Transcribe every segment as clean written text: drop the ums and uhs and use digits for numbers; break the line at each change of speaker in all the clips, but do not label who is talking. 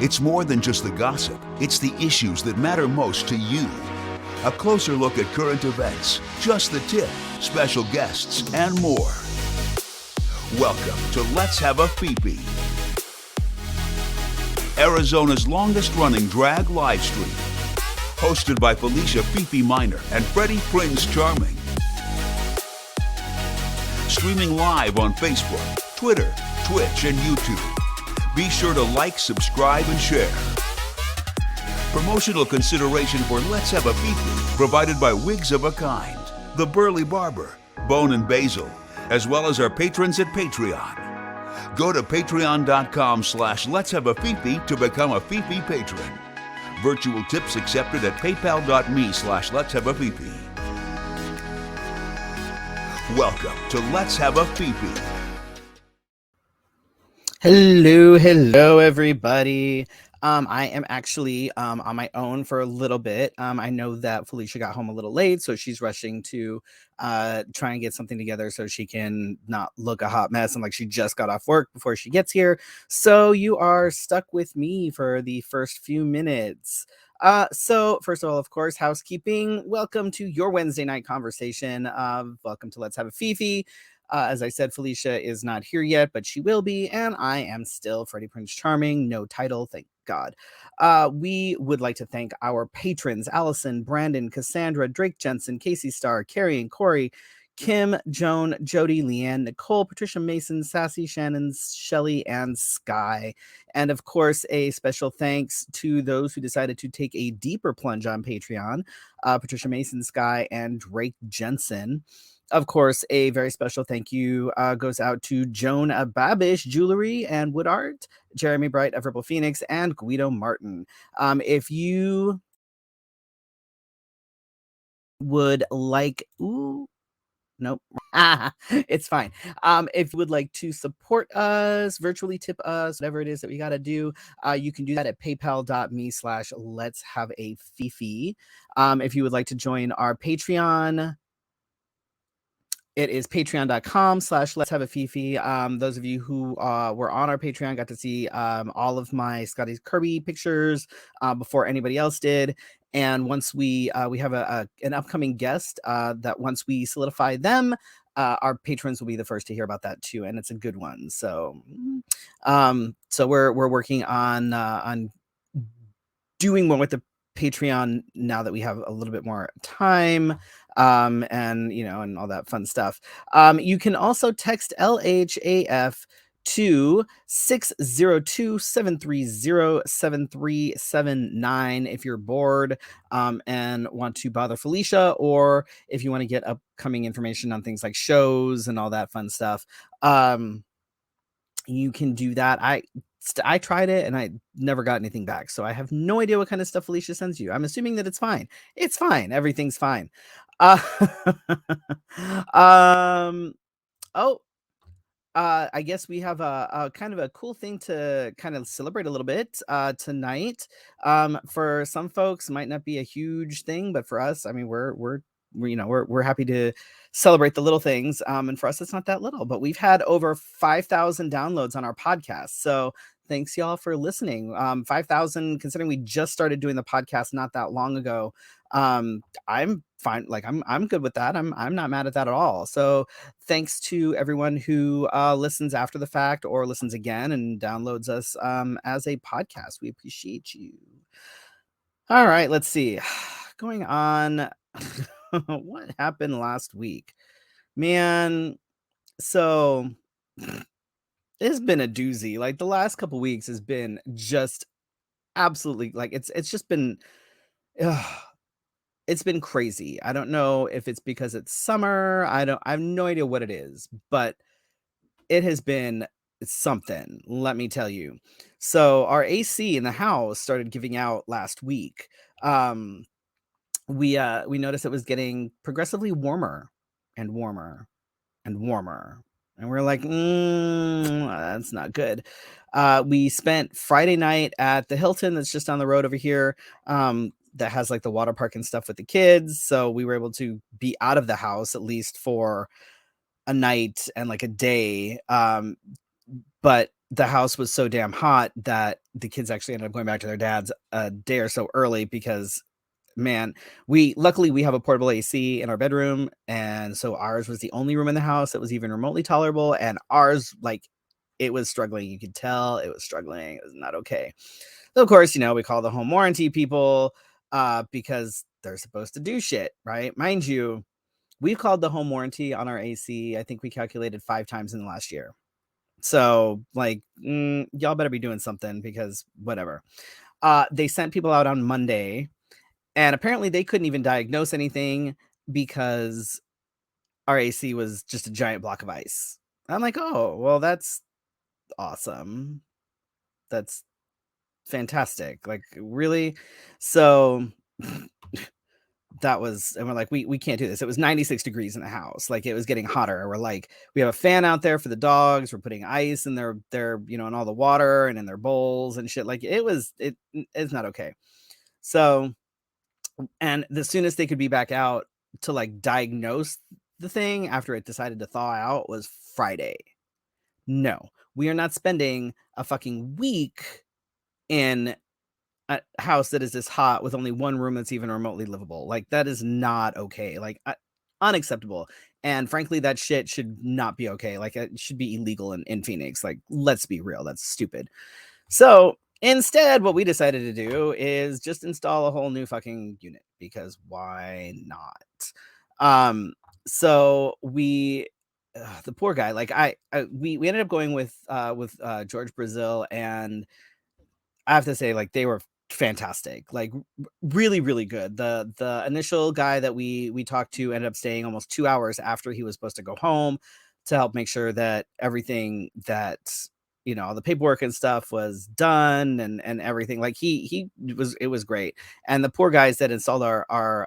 It's more than just the gossip. It's the issues that matter most to you. A closer look at current events, just the tip, special guests, and more. Welcome to Let's Have a Fefe, Arizona's longest-running drag live stream. Hosted by Felicia Fefe Minor and Freddy Prinze Charming. Streaming live on Facebook, Twitter, Twitch, and YouTube. Be sure to like, subscribe, and share. Promotional consideration for Let's Have a Fefe provided by Wigs of a Kind, The Burly Barber, Bone and Basil, as well as our patrons at Patreon. Go to patreon.com/Let's Have a Fefe to become a Fefe patron. Virtual tips accepted at paypal.me/Let's Have a Fefe. Welcome to Let's Have a Fefe.
Hello, everybody. I am actually on my own for a little bit. I know that Felicia got home a little late, so she's rushing to try and get something together so she can not look a hot mess and like she just got off work before she gets here. So you are stuck with me for the first few minutes. So first of all, of course, housekeeping. Welcome to your Wednesday night conversation. Welcome to Let's Have a Fefe. As I said, Felicia is not here yet, but she will be, and I am still Freddy Prinze Charming. No title, thank God. We would like to thank our patrons, Allison, Brandon, Cassandra, Drake Jensen, Casey Starr, Carrie and Corey, Kim, Joan, Jody, Leanne, Nicole, Patricia Mason, Sassy, Shannon, Shelly, and Sky. And of course, a special thanks to those who decided to take a deeper plunge on Patreon, Patricia Mason, Sky, and Drake Jensen. Of course, a very special thank you goes out to Joan Babish Jewelry and Wood Art, Jeremy Bright of Rebel Phoenix, and Guido Martin. If you would like, nope, it's fine. If you would like to support us, virtually tip us, whatever it is that we got to do, you can do that at paypal.me/Let's Have a Fefe. If you would like to join our Patreon, it is patreon.com/Let's Have a Fefe. Those of you who were on our Patreon got to see all of my Scotty Kirby pictures before anybody else did. And once we have an upcoming guest that once we solidify them, our patrons will be the first to hear about that too, and it's a good one. So, we're working on doing more with the Patreon now that we have a little bit more time. And all that fun stuff. You can also text LHAF to 602-730-7379 if you're bored and want to bother Felicia, or if you want to get upcoming information on things like shows and all that fun stuff. You can do that. I tried it and I never got anything back, so I have no idea what kind of stuff Felicia sends you. I'm assuming that it's fine. It's fine. Everything's fine. I guess we have a kind of a cool thing to kind of celebrate a little bit tonight. For some folks, might not be a huge thing, but for us, I mean, we're happy to celebrate the little things. And for us, it's not that little, but we've had over 5,000 downloads on our podcast. So thanks y'all for listening. 5,000, considering we just started doing the podcast not that long ago. I'm fine. Like I'm good with that. I'm not mad at that at all. So thanks to everyone who listens after the fact or listens again and downloads us as a podcast. We appreciate you. All right, let's see. Going on. What happened last week? Man, so it's been a doozy. Like the last couple weeks has been just absolutely like it's just been it's been crazy. I don't know if it's because it's summer. I have no idea what it is, but it has been something, let me tell you. So our AC in the house started giving out last week. We noticed it was getting progressively warmer and warmer and warmer. And we're like, that's not good. We spent Friday night at the Hilton that's just down the road over here. That has like the water park and stuff with the kids. So we were able to be out of the house at least for a night and like a day. But the house was so damn hot that the kids actually ended up going back to their dad's a day or so early because, man, luckily we have a portable AC in our bedroom, and so ours was the only room in the house that was even remotely tolerable, and ours, like, it was struggling. You could tell it was struggling. It was not okay. So of course, we call the home warranty people because they're supposed to do shit, right? Mind you, we've called the home warranty on our AC, I think we calculated 5 times in the last year. So, like, y'all better be doing something because whatever. They sent people out on Monday, and apparently they couldn't even diagnose anything because our AC was just a giant block of ice. I'm like, oh, well, that's awesome. That's fantastic. Like, really? So that was, and we're like, we can't do this. It was 96 degrees in the house. Like, it was getting hotter. We're like, we have a fan out there for the dogs. We're putting ice in their in all the water and in their bowls and shit. Like, it's not okay. So, and the soonest they could be back out to like diagnose the thing after it decided to thaw out was Friday. No, we are not spending a fucking week in a house that is this hot with only one room that's even remotely livable. Like, that is not okay. Like, unacceptable. And frankly, that shit should not be okay. Like, it should be illegal in Phoenix. Like, let's be real. That's stupid. So instead, what we decided to do is just install a whole new fucking unit because why not? So the poor guy, like we ended up going with George Brazil, and I have to say, like, they were fantastic, like really, really good. The initial guy that we talked to ended up staying almost 2 hours after he was supposed to go home to help make sure that everything that all the paperwork and stuff was done and everything. Like, it was great. And the poor guys that installed our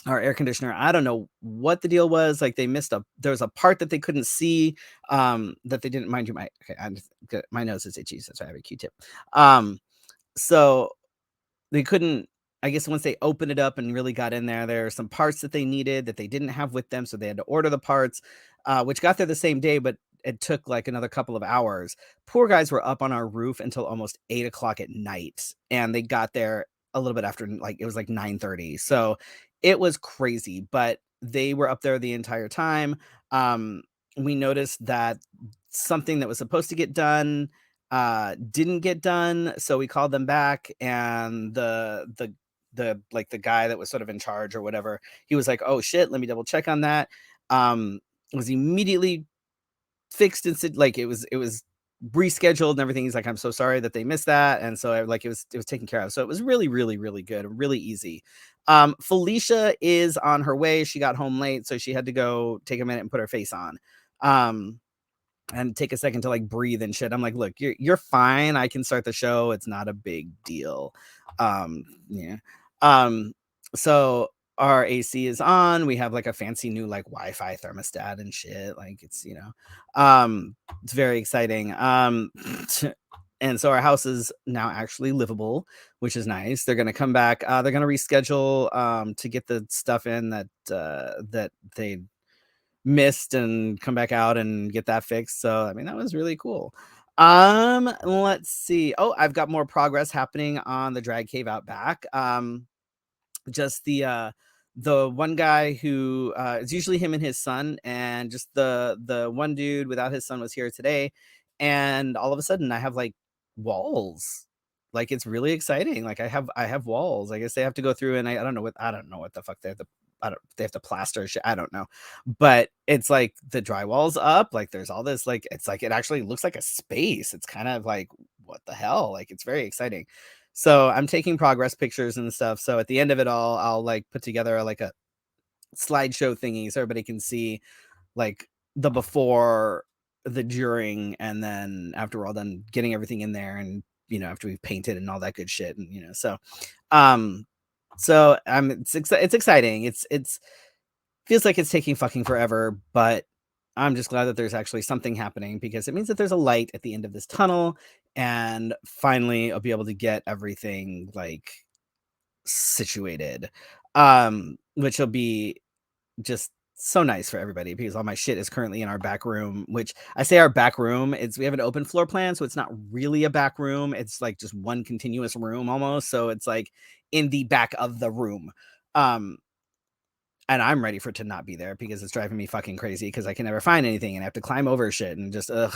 air conditioner, I don't know what the deal was. Like, they missed there's a part that they couldn't see, that they didn't. Mind you, my nose is itchy, so I have a Q-tip. So they couldn't, I guess, once they opened it up and really got in there are some parts that they needed that they didn't have with them, so they had to order the parts, which got there the same day, but it took like another couple of hours. Poor guys were up on our roof until almost 8 o'clock at night, and they got there a little bit after, like, it was like 9:30. So it was crazy, but they were up there the entire time. We noticed that something that was supposed to get done didn't get done, so we called them back, and the guy that was sort of in charge or whatever, he was like, oh shit, let me double check on that. Was immediately fixed and said, like, it was rescheduled and everything. He's like, I'm so sorry that they missed that. And so it was taken care of. So it was really, really, really good, really easy. Felicia is on her way. She got home late, so she had to go take a minute and put her face on. And take a second to like breathe and shit. I'm like, look, you're fine. I can start the show. It's not a big deal. Yeah. So our AC is on. We have like a fancy new like Wi-Fi thermostat and shit. Like, it's it's very exciting. And so our house is now actually livable, which is nice. They're gonna come back. They're gonna reschedule to get the stuff in that they missed and come back out and get that fixed. So I mean, that was really cool. Let's see. Oh, I've got more progress happening on the drag cave out back. Just the one guy who it's usually him and his son, and just the one dude without his son was here today, and all of a sudden I have like walls. Like, it's really exciting. Like, I have walls. I guess they have to go through, and I don't know what the fuck they have to, they have to plaster shit. I don't know. But it's like the drywall's up, like there's all this, like, it's like, it actually looks like a space. It's kind of like, what the hell? Like, it's very exciting. So I'm taking progress pictures and stuff. So at the end of it all, I'll like put together like a slideshow thingy so everybody can see like the before, the during, and then after we're all done getting everything in there, and after we've painted and all that good shit, and so it's exciting. It's feels like it's taking fucking forever, but I'm just glad that there's actually something happening, because it means that there's a light at the end of this tunnel, and finally I'll be able to get everything like situated, which will be just so nice for everybody because all my shit is currently in our back room, which I say our back room. We have an open floor plan, so it's not really a back room. It's like just one continuous room almost. So it's like in the back of the room. Um, and I'm ready for it to not be there because it's driving me fucking crazy because I can never find anything and I have to climb over shit and just ugh.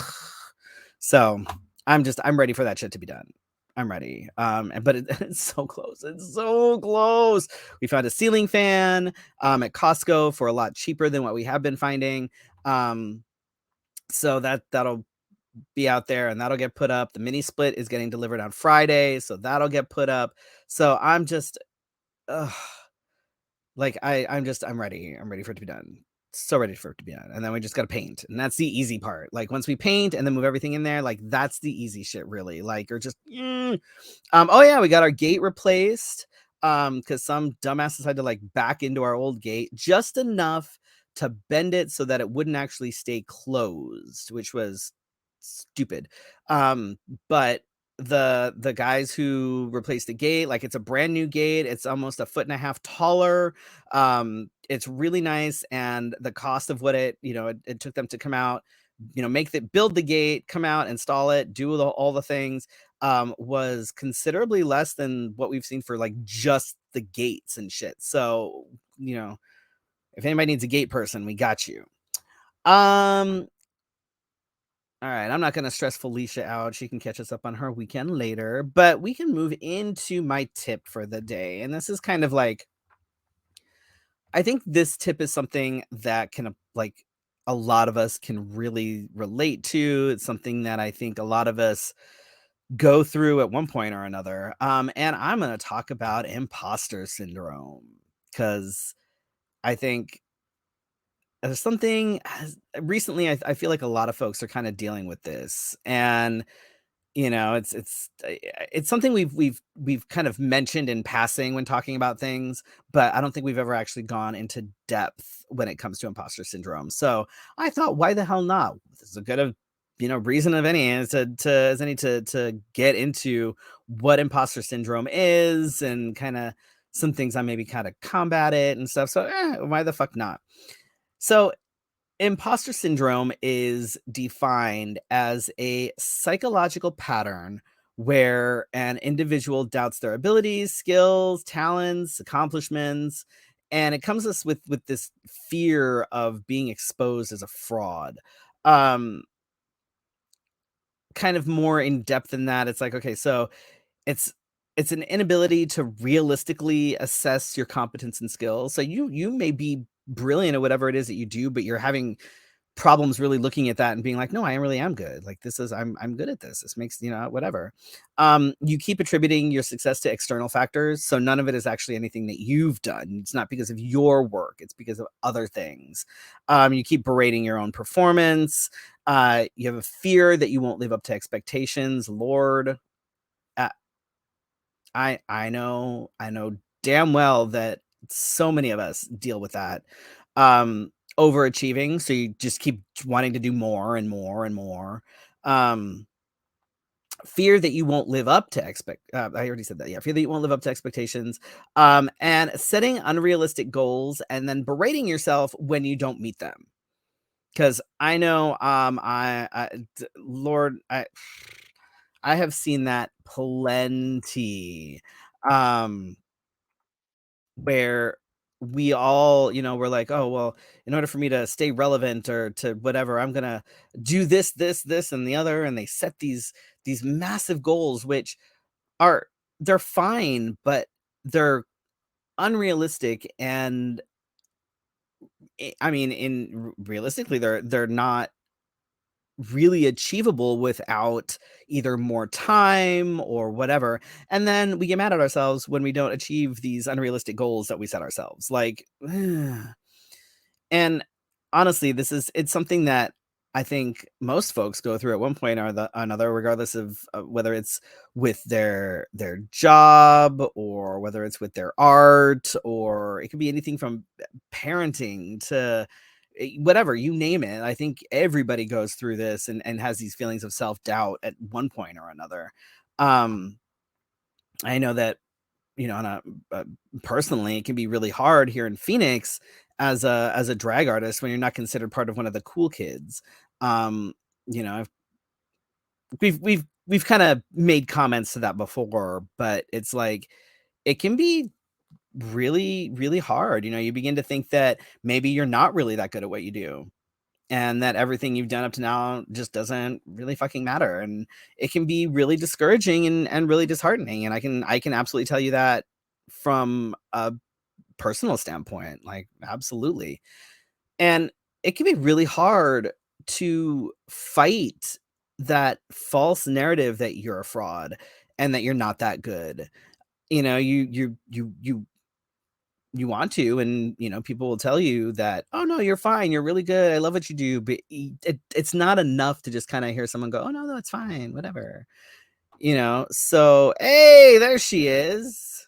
So I'm ready for that shit to be done. I'm ready. But it's so close. It's so close. We found a ceiling fan at Costco for a lot cheaper than what we have been finding. So that'll be out there and that'll get put up. The mini split is getting delivered on Friday, so that'll get put up. So I'm just like I'm ready. I'm ready for it to be done. So ready for it to be done. And then we just gotta paint. And that's the easy part. Like once we paint and then move everything in there, like that's the easy shit, really. Like, or just oh yeah, we got our gate replaced. Because some dumbass decided to like back into our old gate just enough to bend it so that it wouldn't actually stay closed, which was stupid. But the guys who replaced the gate, like it's a brand new gate, it's almost a foot and a half taller. It's really nice, and the cost of what it took them to come out, build the gate, come out, install it, do all the things, was considerably less than what we've seen for like just the gates and shit. So if anybody needs a gate person, we got you. All right, I'm not going to stress Felicia out. She can catch us up on her weekend later, but we can move into my tip for the day. And this is kind of like, I think this tip is something that can, like, a lot of us can really relate to. It's something that I think a lot of us go through at one point or another. And I'm going to talk about imposter syndrome because I think there's something recently, I feel like a lot of folks are kind of dealing with this. And it's something we've kind of mentioned in passing when talking about things, but I don't think we've ever actually gone into depth when it comes to imposter syndrome. So I thought, why the hell not? This is a good reason of any is to get into what imposter syndrome is and kind of some things on maybe kind of combat it and stuff. So why the fuck not? So imposter syndrome is defined as a psychological pattern where an individual doubts their abilities, skills, talents, accomplishments, and it comes us with this fear of being exposed as a fraud. Um, Kind of more in depth than that, it's like, okay, so it's it's an inability to realistically assess your competence and skills. So you may be brilliant at whatever it is that you do, but you're having problems really looking at that and being like, no, I really am good. Like this is I'm good at this. This makes, whatever. You keep attributing your success to external factors. So none of it is actually anything that you've done. It's not because of your work, it's because of other things. You keep berating your own performance. You have a fear that you won't live up to expectations. Lord, uh, I know damn well that so many of us deal with that. Overachieving, so you just keep wanting to do more and more and more. Fear that you won't live up to I already said that. Yeah, fear that you won't live up to expectations. And setting unrealistic goals and then berating yourself when you don't meet them. Because I know, Lord, I have seen that plenty. Um, where we all, we're like, oh, well, in order for me to stay relevant or to whatever, I'm gonna do this, and the other. And they set these massive goals, which are they're fine, but they're unrealistic. And I mean, realistically, they're not really achievable without either more time or whatever. And then we get mad at ourselves when we don't achieve these unrealistic goals that we set ourselves. Like, and honestly, it's something that I think most folks go through at one point or another, regardless of whether it's with their job or whether it's with their art, or it could be anything from parenting to whatever, you name it. I think everybody goes through this and has these feelings of self-doubt at one point or another. I know that, on a personally, it can be really hard here in Phoenix as a drag artist when you're not considered part of one of the cool kids. You know, we've kind of made comments to that before, but it's like it can be really, really hard. You know, you begin to think that maybe you're not really that good at what you do, and that everything you've done up to now just doesn't really fucking matter. And it can be really discouraging and really disheartening. And I can absolutely tell you that from a personal standpoint, like absolutely. And it can be really hard to fight that false narrative that you're a fraud and that you're not that good. You know, you want to, and you know, people will tell you that, oh no, you're fine, you're really good, I love what you do, but it's not enough to just kind of hear someone go, oh no, it's fine, whatever, you know. So hey, there she is.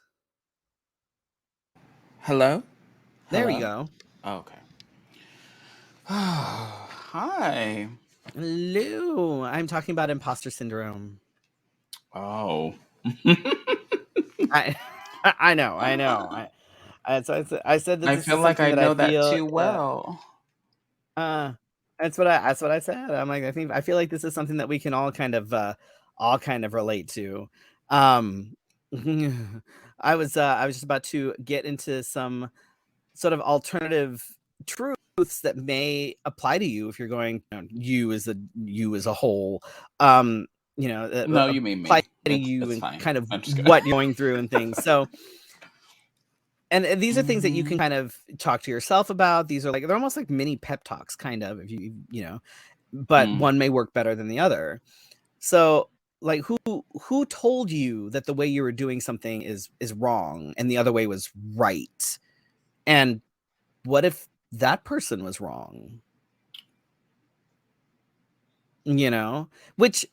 Hello?
There we
Hello?
go.
Oh, okay. Hi.
Hello, I'm talking about imposter syndrome.
Oh.
I I know I said this
I
is
feel like
something
I
that I
know that
feel
too well.
uh that's what I said. I'm like, I feel like this is something that we can all kind of relate to. Um I was just about to get into some sort of alternative truths that may apply to you if you're going, you as a whole, you know,
No, you mean
apply
me.
to you
It's
and
fine.
kind of
I'm just kidding.
what you're going through and things. So, and these are things that you can kind of talk to yourself about. These are like, they're almost like mini pep talks, kind of, if you know, but one may work better than the other. So, like, who told you that the way you were doing something is wrong and the other way was right? And what if that person was wrong? You know, which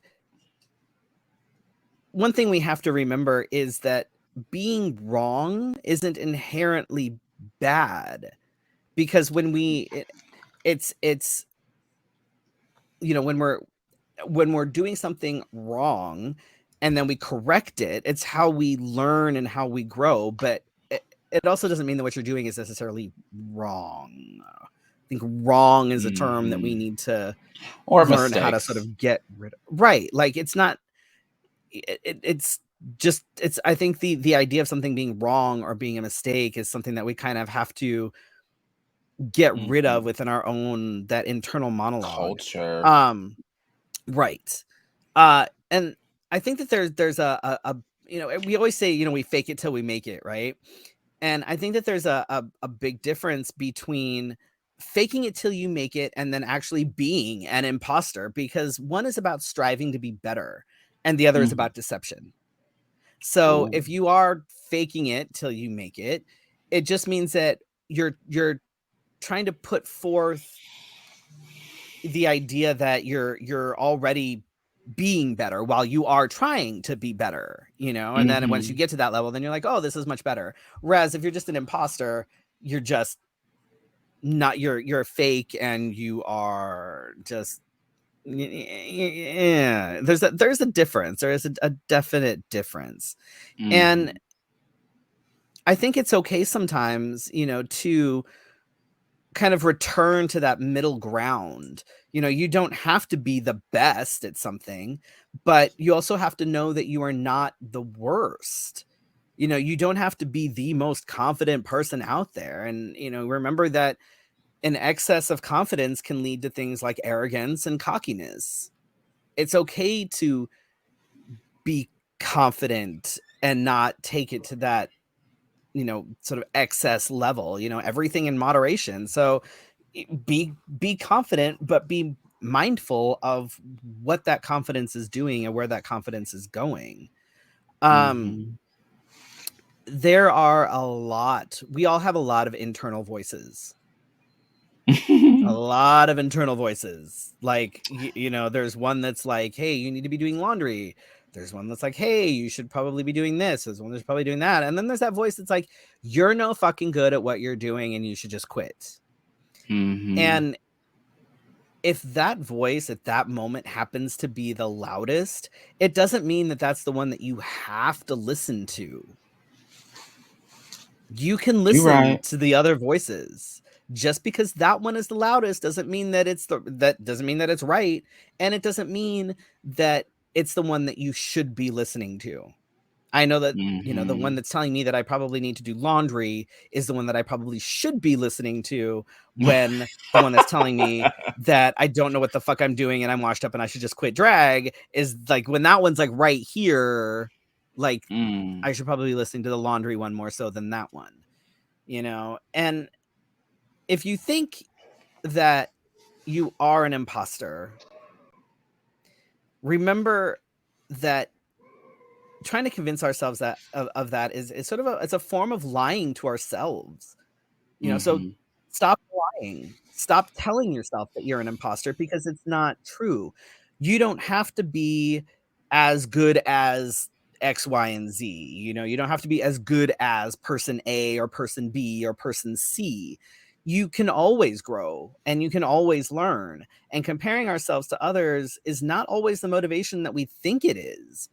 one thing we have to remember is that being wrong isn't inherently bad, because when it's you know, when we're doing something wrong and then we correct it, it's how we learn and how we grow. But it also doesn't mean that what you're doing is necessarily wrong. I think wrong is a term that we need to
or
learn how to sort
mistakes.
of get rid of. Right. Like, it's not, it's just, it's, I think the idea of something being wrong or being a mistake is something that we kind of have to get rid of within our own, that internal monologue.
Culture.
Right. And I think that there's a you know, we always say, you know, we fake it till we make it, right? And I think that there's a big difference between faking it till you make it and then actually being an imposter, because one is about striving to be better and the other is about deception. So
Ooh.
if you are faking it till you make it, it just means that you're trying to put forth the idea that you're already being better while you are trying to be better, you know. And then once you get to that level, then you're like, oh, this is much better. Whereas if you're just an imposter, you're just not, you're fake, and you are just, yeah, there's a difference. There is a definite difference. And I think it's okay sometimes, you know, to kind of return to that middle ground. You know, you don't have to be the best at something, but you also have to know that you are not the worst. You know, you don't have to be the most confident person out there. And, you know, remember that an excess of confidence can lead to things like arrogance and cockiness. It's okay to be confident and not take it to that, you know, sort of excess level, you know, everything in moderation. So be confident, but be mindful of what that confidence is doing and where that confidence is going. There are we all have a lot of internal voices. A lot of internal voices. Like, you know, there's one that's like, hey, you need to be doing laundry. There's one that's like, hey, you should probably be doing this. There's one that's probably doing that. And then there's that voice that's like, you're no fucking good at what you're doing and you should just quit. And if that voice at that moment happens to be the loudest, it doesn't mean that that's the one that you have to listen to. You can listen to the other voices. Just because that one is the loudest doesn't mean that doesn't mean that it's right, and it doesn't mean that it's the one that you should be listening to. I know that, the one that's telling me that I probably need to do laundry is the one that I probably should be listening to, when the one that's telling me that I don't know what the fuck I'm doing and I'm washed up and I should just quit drag is like, when that one's like right here, like I should probably be listening to the laundry one more so than that one, And if you think that you are an imposter, remember that trying to convince ourselves that of that is sort of it's a form of lying to ourselves, so stop lying, stop telling yourself that you're an imposter, because it's not true. You don't have to be as good as X, Y, and Z. You don't have to be as good as person A or person B or person C. You can always grow and you can always learn, and comparing ourselves to others is not always the motivation that we think it is.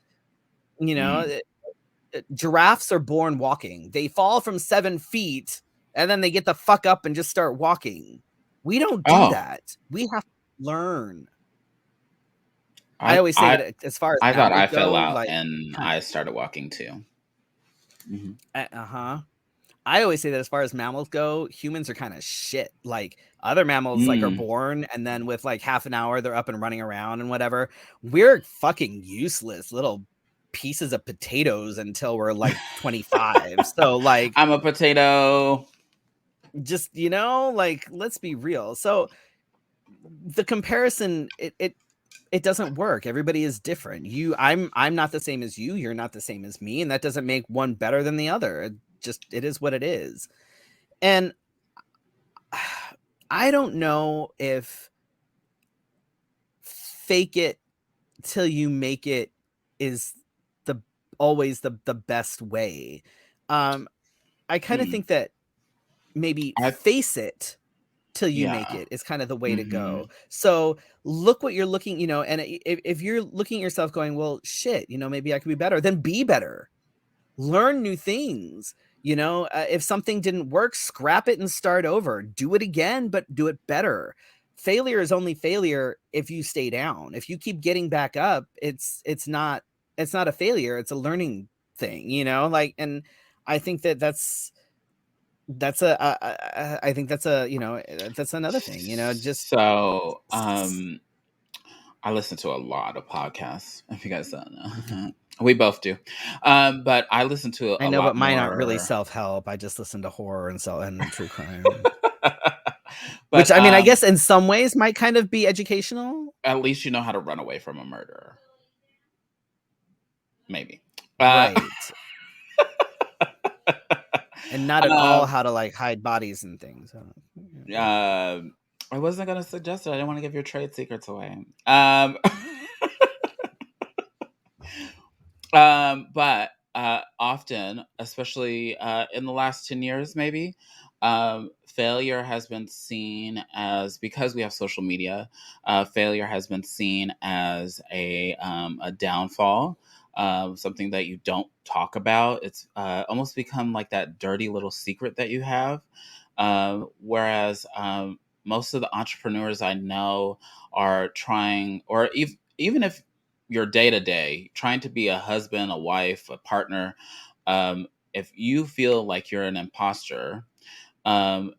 Giraffes are born walking. They fall from 7 feet and then they get the fuck up and just start walking. We don't do that. We have to learn. I always say that as far as
I thought I
mammals
fell
go,
out
like,
and I started walking too.
I always say that as far as mammals go, humans are kind of shit. Like, other mammals like are born and then with like half an hour they're up and running around and whatever. We're fucking useless little pieces of potatoes until we're like 25. So like,
I'm a potato.
just, like, let's be real. So the comparison, it doesn't work. Everybody is different. I'm not the same as you, you're not the same as me, and that doesn't make one better than the other. It is what it is. And I don't know if fake it till you make it is always the best way. I kind of think that maybe face it till you make it is kind of the way to go. So look what you're looking, and if you're looking at yourself going, well, shit, maybe I could be better, then be better. Learn new things. If something didn't work, scrap it and start over. Do it again, but do it better. Failure is only failure if you stay down. If you keep getting back up, it's not a failure. It's a learning thing, like, and I think that's I think that's that's another thing, just.
So, I listen to a lot of podcasts, if you guys don't know. We both do. But I listen to
I
a
know,
lot
but mine aren't really
more.
self-help. I just listen to horror and true crime. Which,
But
I mean, I guess in some ways might kind of be educational.
at least you know how to run away from a murderer. Maybe.
Right. And not at all how to like hide bodies and things.
I wasn't going to suggest it. I didn't want to give your trade secrets away. But often, especially in the last 10 years, maybe, failure has been seen as, because we have social media, failure has been seen as a downfall, something that you don't talk about. It's almost become like that dirty little secret that you have. Whereas most of the entrepreneurs I know are trying, or even if your day to day, trying to be a husband, a wife, a partner, if you feel like you're an imposter, um,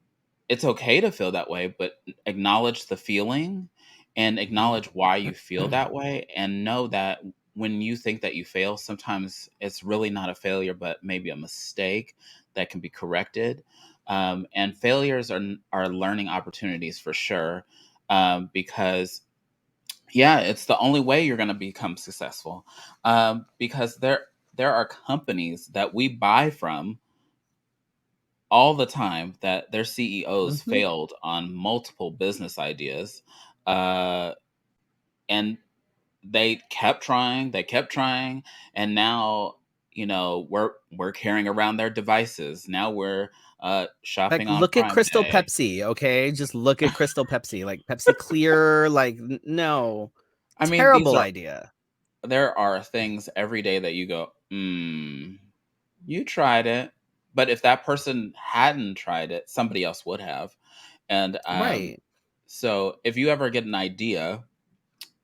it's okay to feel that way, but acknowledge the feeling and acknowledge why you feel that way, and know that when you think that you fail, sometimes it's really not a failure, but maybe a mistake that can be corrected. And failures are learning opportunities for sure, because yeah, it's the only way you're going to become successful. Because there are companies that we buy from all the time that their CEOs failed on multiple business ideas, and they kept trying, and now we're carrying around their devices. Now we're
Like,
shopping on
look at
Prime
Crystal
Day.
Pepsi, okay? Just look at Crystal Pepsi, like Pepsi Clear, like no.
I mean,
Terrible idea.
there are things every day that you go, you tried it. But if that person hadn't tried it, somebody else would have. And
Right.
so if you ever get an idea,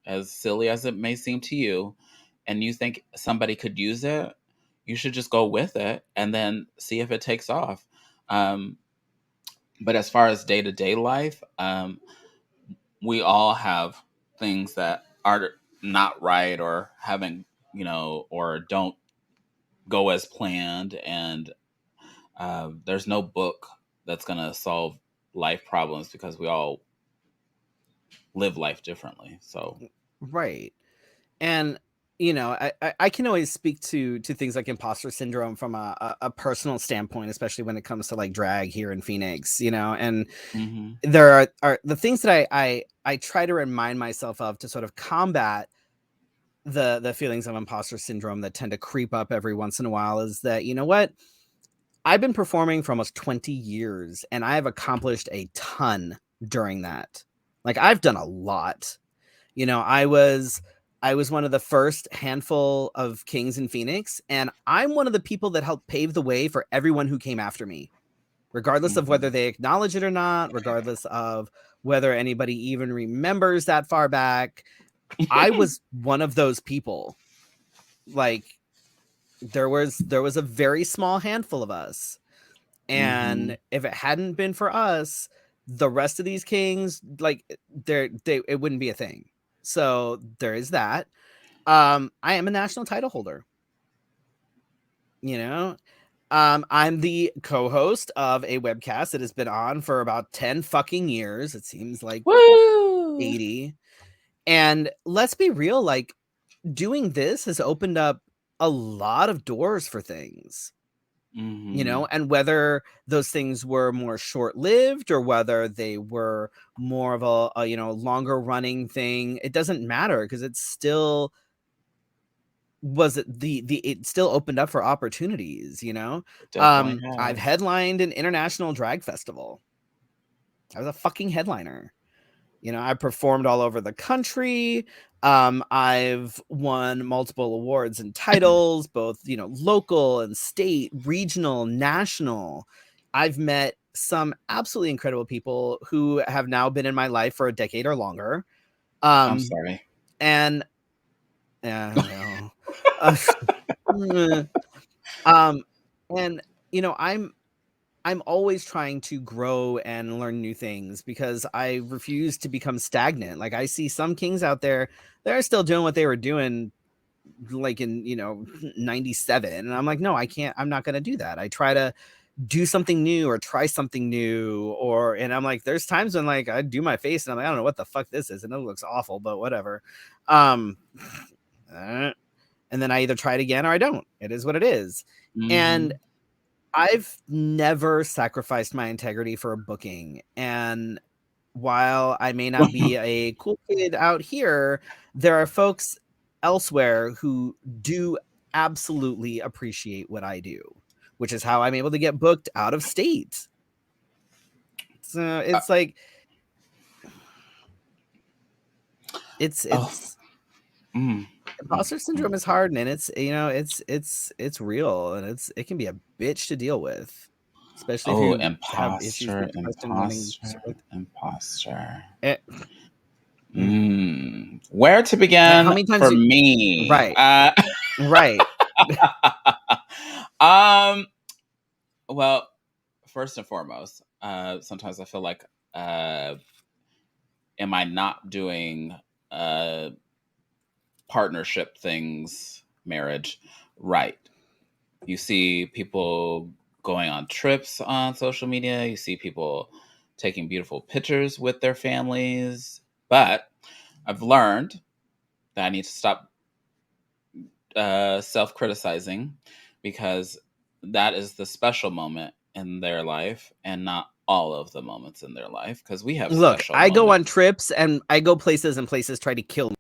as silly as it may seem to you, and you think somebody could use it, you should just go with it and then see if it takes off. Um, but as far as day to day life, we all have things that are not right or haven't, or don't go as planned. And there's no book that's going to solve life problems because we all live life differently. So,
Right. And I can always speak to things like imposter syndrome from a personal standpoint, especially when it comes to like drag here in Phoenix, and
mm-hmm.
there are the things that I try to remind myself of to sort of combat the feelings of imposter syndrome that tend to creep up every once in a while is that, what? I've been performing for almost 20 years and I have accomplished a ton during that. Like I've done a lot. I was one of the first handful of kings in Phoenix, and I'm one of the people that helped pave the way for everyone who came after me, regardless of whether
Mm-hmm.
they acknowledge it or not, regardless of whether anybody even remembers that far back. I was one of those people. Like there was a very small handful of us.
Mm-hmm.
And if it hadn't been for us, the rest of these kings, like it wouldn't be a thing. So there is that. I am a national title holder. I'm the co-host of a webcast that has been on for about 10 fucking years. It seems like
Woo!
80. And let's be real, like doing this has opened up a lot of doors for things.
Mm-hmm.
And whether those things were more short-lived or whether they were more of a longer running thing, it doesn't matter because it's still was it the it still opened up for opportunities.
It definitely
I've
has.
headlined an international drag festival. I was a fucking headliner. I performed all over the country. I've won multiple awards and titles, both, local and state, regional, national. I've met some absolutely incredible people who have now been in my life for a decade or longer.
I'm
Um,
sorry.
and yeah, I know. um, and I'm always trying to grow and learn new things because I refuse to become stagnant. Like I see some kings out there, they're still doing what they were doing like in, 97. And I'm like, no, I can't, I'm not going to do that. I try to do something new or try something new and I'm like, there's times when like I do my face and I'm like, I don't know what the fuck this is. And it looks awful, but whatever. Um, and then I either try it again or I don't. It is what it is. And
Mm-hmm.
I've never sacrificed my integrity for a booking. And while I may not be a cool kid out here, there are folks elsewhere who do absolutely appreciate what I do, which is how I'm able to get booked out of state. So it's like it's
Oh. Mm.
imposter syndrome is hard, and it's real, and it can be a bitch to deal with, especially if
Oh,
you have issues
imposter,
with trust and wanting
imposter, imposter.
eh,
Where to
how
begin
many times
for
you
me?
right, right.
Um. Well, first and foremost, sometimes I feel like, am I not doing uh partnership things, marriage, right? You see people going on trips on social media. You see people taking beautiful pictures with their families. But I've learned that I need to stop self criticizing because that is the special moment in their life and not all of the moments in their life because we have
Look,
special
I go on
moments.
trips and I go places and places try to kill me.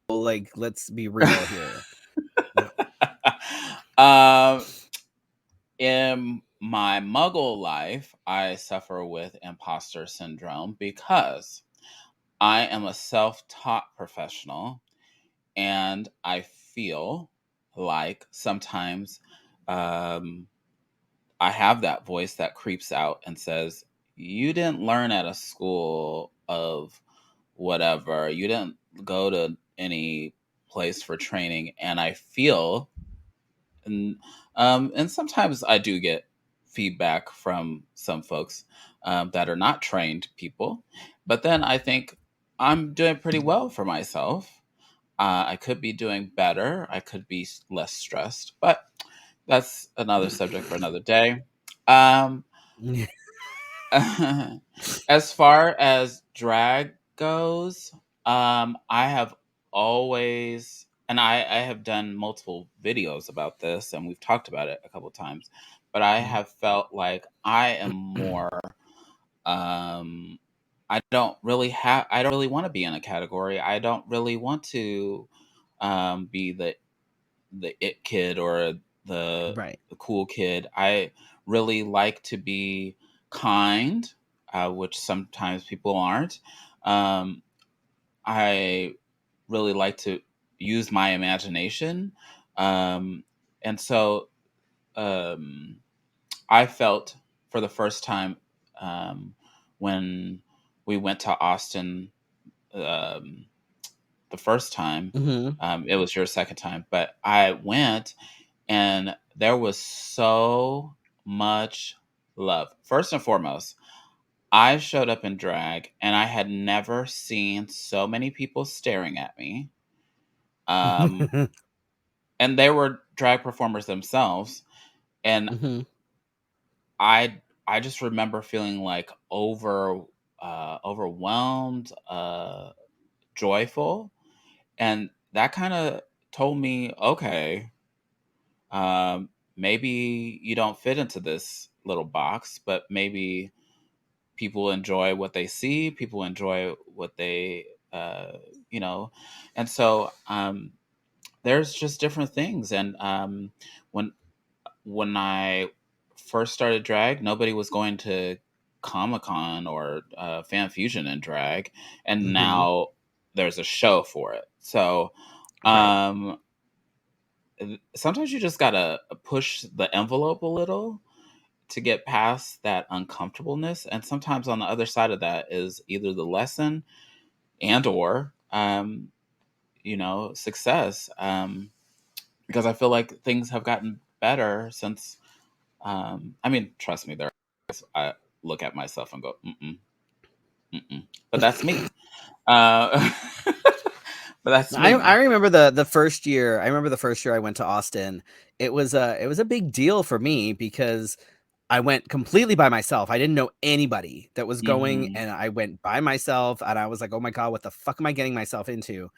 Like, let's be real here.
um, in my muggle life, I suffer with imposter syndrome because I am a self taught professional and I feel like sometimes, I have that voice that creeps out and says, you didn't learn at a school of whatever. You didn't go to any place for training. And I feel, and and sometimes I do get feedback from some folks that are not trained people, but then I think I'm doing pretty well for myself. I could be doing better. I could be less stressed, but that's another subject for another day. Um, as far as drag goes, I have always, and I have done multiple videos about this, and we've talked about it a couple times, but I have felt like I am more. Um, I don't really want to be in a category. I don't really want to be the it kid or
Right.
the cool kid. I really like to be kind, which sometimes people aren't. Um, I really like to use my imagination. Um, and so um, I felt for the first time um, when we went to Austin um, the first time.
Hmm.
It was your second time, but I went and there was so much love. First and foremost, I showed up in drag and I had never seen so many people staring at me. Um, and they were drag performers themselves. And
Hmm.
I just remember feeling like overwhelmed, joyful. And that kind of told me, okay, um, maybe you don't fit into this little box, but maybe people enjoy what they see, people enjoy what they, uh, you know, and so there's just different things. And when I first started drag, nobody was going to Comic Con or Fan Fusion in drag, and
Hmm.
now there's a show for it. So
Right.
um, sometimes you just gotta push the envelope a little to get past that uncomfortableness, and sometimes on the other side of that is either the lesson and or success, because I feel like things have gotten better since I mean, trust me, there I look at myself and go mm-mm, mm-mm. But that's me. uh, but that's
I
me.
remember the first year. I remember the first year I went to Austin. It was a big deal for me because I went completely by myself. I didn't know anybody that was going,
Hmm.
and I went by myself, and I was like, "Oh my god, what the fuck am I getting myself into?"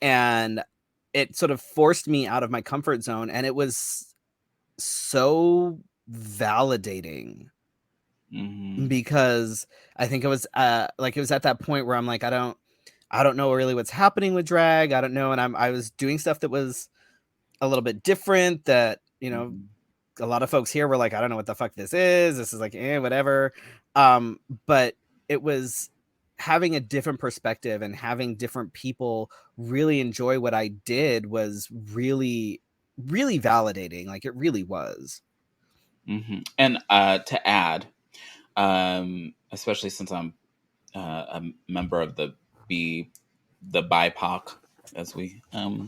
And it sort of forced me out of my comfort zone, and it was so validating
Hmm.
because I think it was like it was at that point where I'm like, I don't know really what's happening with drag. I don't know, and I was doing stuff that was a little bit different that, you know,
Hmm.
a lot of folks here were like, I don't know what the fuck this is. This is like, whatever. But it was having a different perspective and having different people really enjoy what I did was really, really validating. Like it really was.
Hmm. And to add, especially since I'm a member of the BIPOC, as we
Hmm.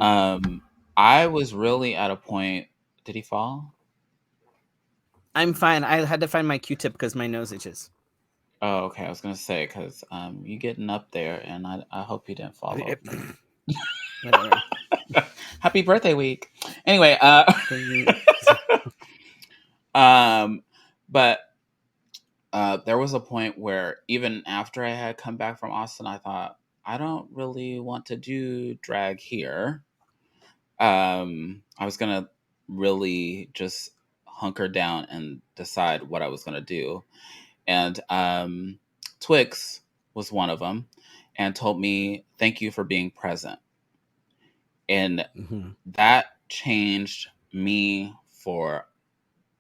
um, I was really at a point. Did he fall?
I'm fine. I had to find my Q-tip because my nose itches.
Oh, okay. I was gonna say because you getting up there, and I hope you didn't fall over.
Whatever.
Happy birthday week. Anyway,
Thanks.
um, but there was a point where even after I had come back from Austin, I thought I don't really want to do drag here. I was gonna really just hunker down and decide what I was gonna do, and Twix was one of them, and told me thank you for being present, and
Hmm.
that changed me for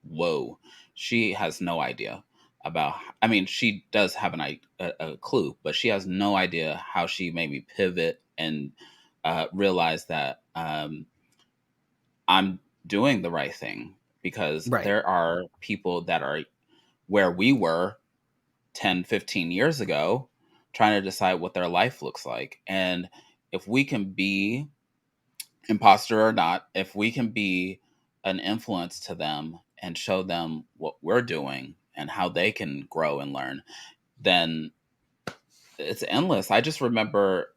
whoa. She has no idea about. I mean, she does have a clue, but she has no idea how she made me pivot and realize that I'm doing the right thing because
Right.
there are people that are where we were 10, 15 years ago, trying to decide what their life looks like. And if we can be, imposter or not, if we can be an influence to them and show them what we're doing and how they can grow and learn, then it's endless. I just remember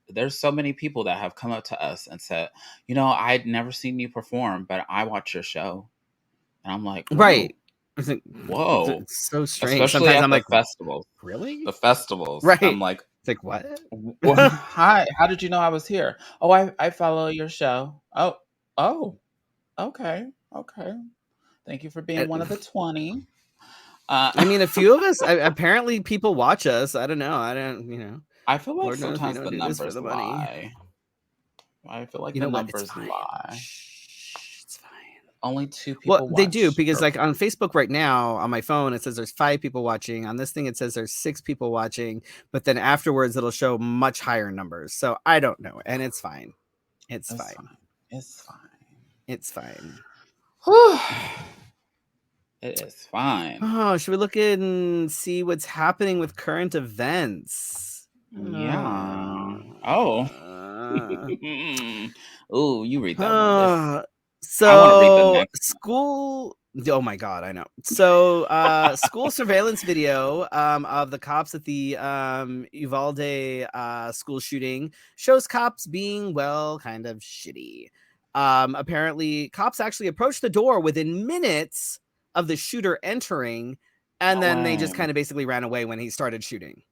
there's so many people that have come up to us and said, I'd never seen you perform, but I watch your show. And I'm like, whoa,
Right.
whoa.
It's so strange.
Especially
Sometimes
at
I'm
the
like,
festivals.
really?
The festivals.
Right.
I'm like,
it's like, what?
Hi, how did you know I was here? Oh, I follow your show. Oh, okay. Thank you for being one of the 20.
I mean, a few of us, apparently people watch us. I don't know.
I feel like
Lord knows we
sometimes
don't
the
do this for
numbers
the money.
lie. I feel like
You
the
know what? It's
numbers
fine.
lie.
Shh, it's fine.
Only 2
Well,
people
they do,
watch.
because like on Facebook right now, on my phone, it says there's 5 people watching. On this thing, it says there's 6 people watching, but then afterwards it'll show much higher numbers. So I don't know. And it's fine. It's fine.
It's fine.
It's fine.
Whew. It is fine.
Oh, should we look and see what's happening with current events?
Yeah. Oh. Ooh, you read that one.
So
I want to read the next
school. Oh my god, I know. So school surveillance video of the cops at the Uvalde school shooting shows cops being, well, kind of shitty. Apparently cops actually approached the door within minutes of the shooter entering, and then they just kind of basically ran away when he started shooting.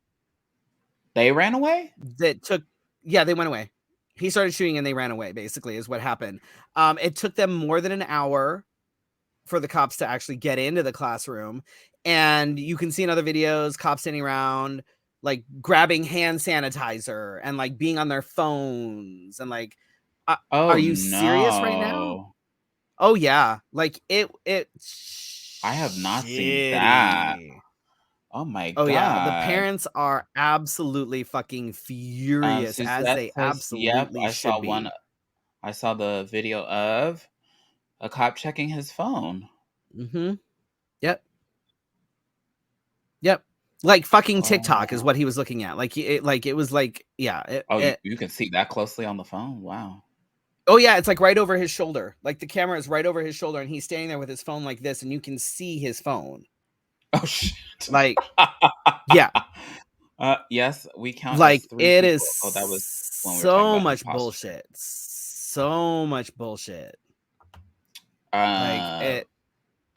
They ran away?
They went away. He started shooting and they ran away, basically, is what happened. It took them more than an hour for the cops to actually get into the classroom. And you can see in other videos, cops standing around, like grabbing hand sanitizer and like being on their phones and like, are you serious right now? Oh yeah. Like it
I have not seen that. Oh my god.
Oh yeah, the parents are absolutely fucking furious, as they absolutely should be.
I saw the video of a cop checking his phone.
Mm-hmm. Yep. Like fucking TikTok is what he was looking at. Like it was like, yeah.
You can see that closely on the phone. Wow.
Oh yeah, it's like right over his shoulder. Like the camera is right over his shoulder, and he's standing there with his phone like this, and you can see his phone.
Oh shit!
Like, yeah.
Yes, we count.
Like
as 3
it
people.
is.
Oh, that was when we were
so much bullshit. So much bullshit. Like it.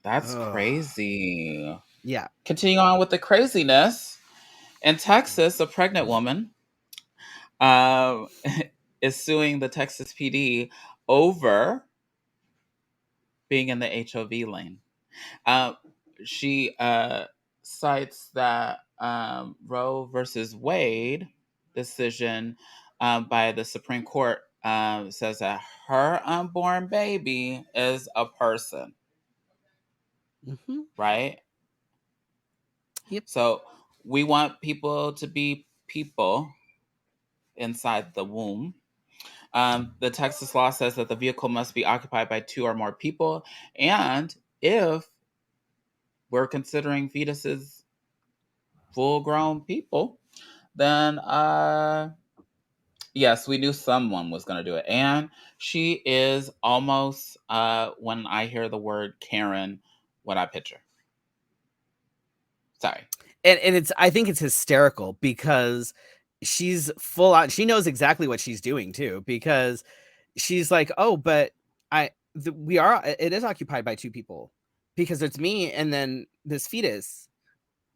That's crazy.
Yeah.
Continuing on with the craziness, in Texas, a pregnant woman is suing the Texas PD over being in the HOV lane. She cites that Roe versus Wade decision by the Supreme Court says that her unborn baby is a person.
Mm-hmm.
Right?
Yep.
So we want people to be people inside the womb. The Texas law says that the vehicle must be occupied by 2 or more people. And if we're considering fetuses full-grown people, then yes, we knew someone was going to do it. And she is almost, when I hear the word Karen, what I picture. Sorry.
And I think it's hysterical because she's full on. She knows exactly what she's doing too, because she's like, oh, but it is occupied by 2 people, because it's me and then this fetus.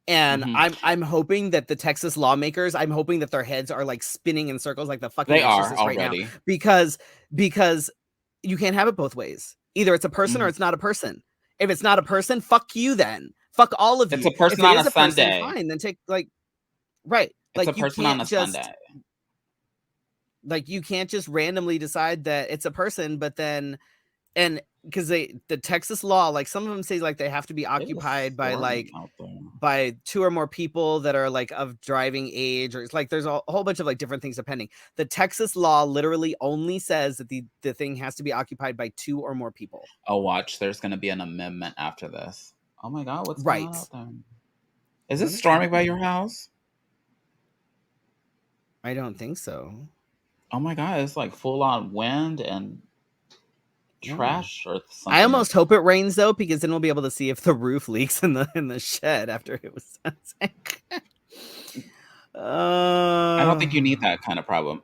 And I'm hoping that the Texas lawmakers, I'm hoping that their heads are like spinning in circles like the fucking Exorcist right now, because you can't have it both ways. Either it's a person or it's not a person. If it's not a person, fuck you then. Fuck all of you.
It's a person on a Sunday.
Fine, then take right.
It's a person on a Sunday.
Like you can't just randomly decide that it's a person, but then, and because the Texas law, like some of them say like they have to be occupied by 2 or more people that are like of driving age, or it's like there's a whole bunch of like different things depending. The Texas law literally only says that the thing has to be occupied by 2 or more people.
Oh, watch, there's going to be an amendment after this. Oh my God, what's going on
Right.
out there? Is it storming by your house?
I don't think so.
Oh my God, it's like full on wind and trash or something.
I almost hope it rains though, because then we'll be able to see if the roof leaks in the shed after it was sank.
I don't think you need that kind of problem.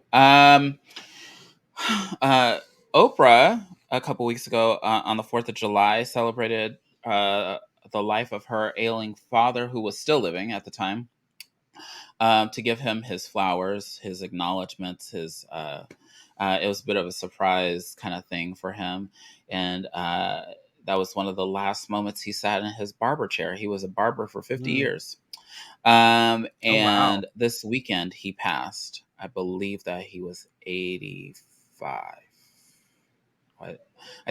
Oprah a couple weeks ago on the 4th of July celebrated the life of her ailing father, who was still living at the time, to give him his flowers, his acknowledgments, his. It was a bit of a surprise kind of thing for him, and that was one of the last moments he sat in his barber chair. He was a barber for 50 years. And
wow.
this weekend he passed. I believe that he was 85. I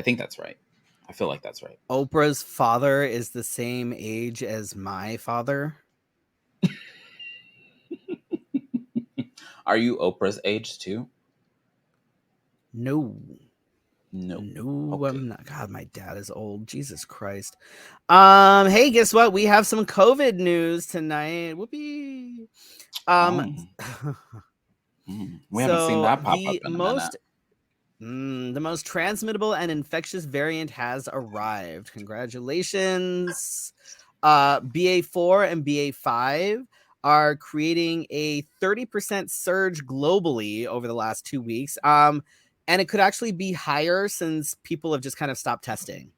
think that's right. I feel like that's right.
Oprah's father is the same age as my father.
Are you Oprah's age too?
No.
No.
No,
Okay.
I'm not. God, my dad is old. Jesus Christ. Hey, guess what? We have some COVID news tonight. Whoopee.
We haven't seen that pop up in a minute.
The most transmittable and infectious variant has arrived. Congratulations. BA4 and BA5 are creating a 30% surge globally over the last 2 weeks. And it could actually be higher since people have just kind of stopped testing.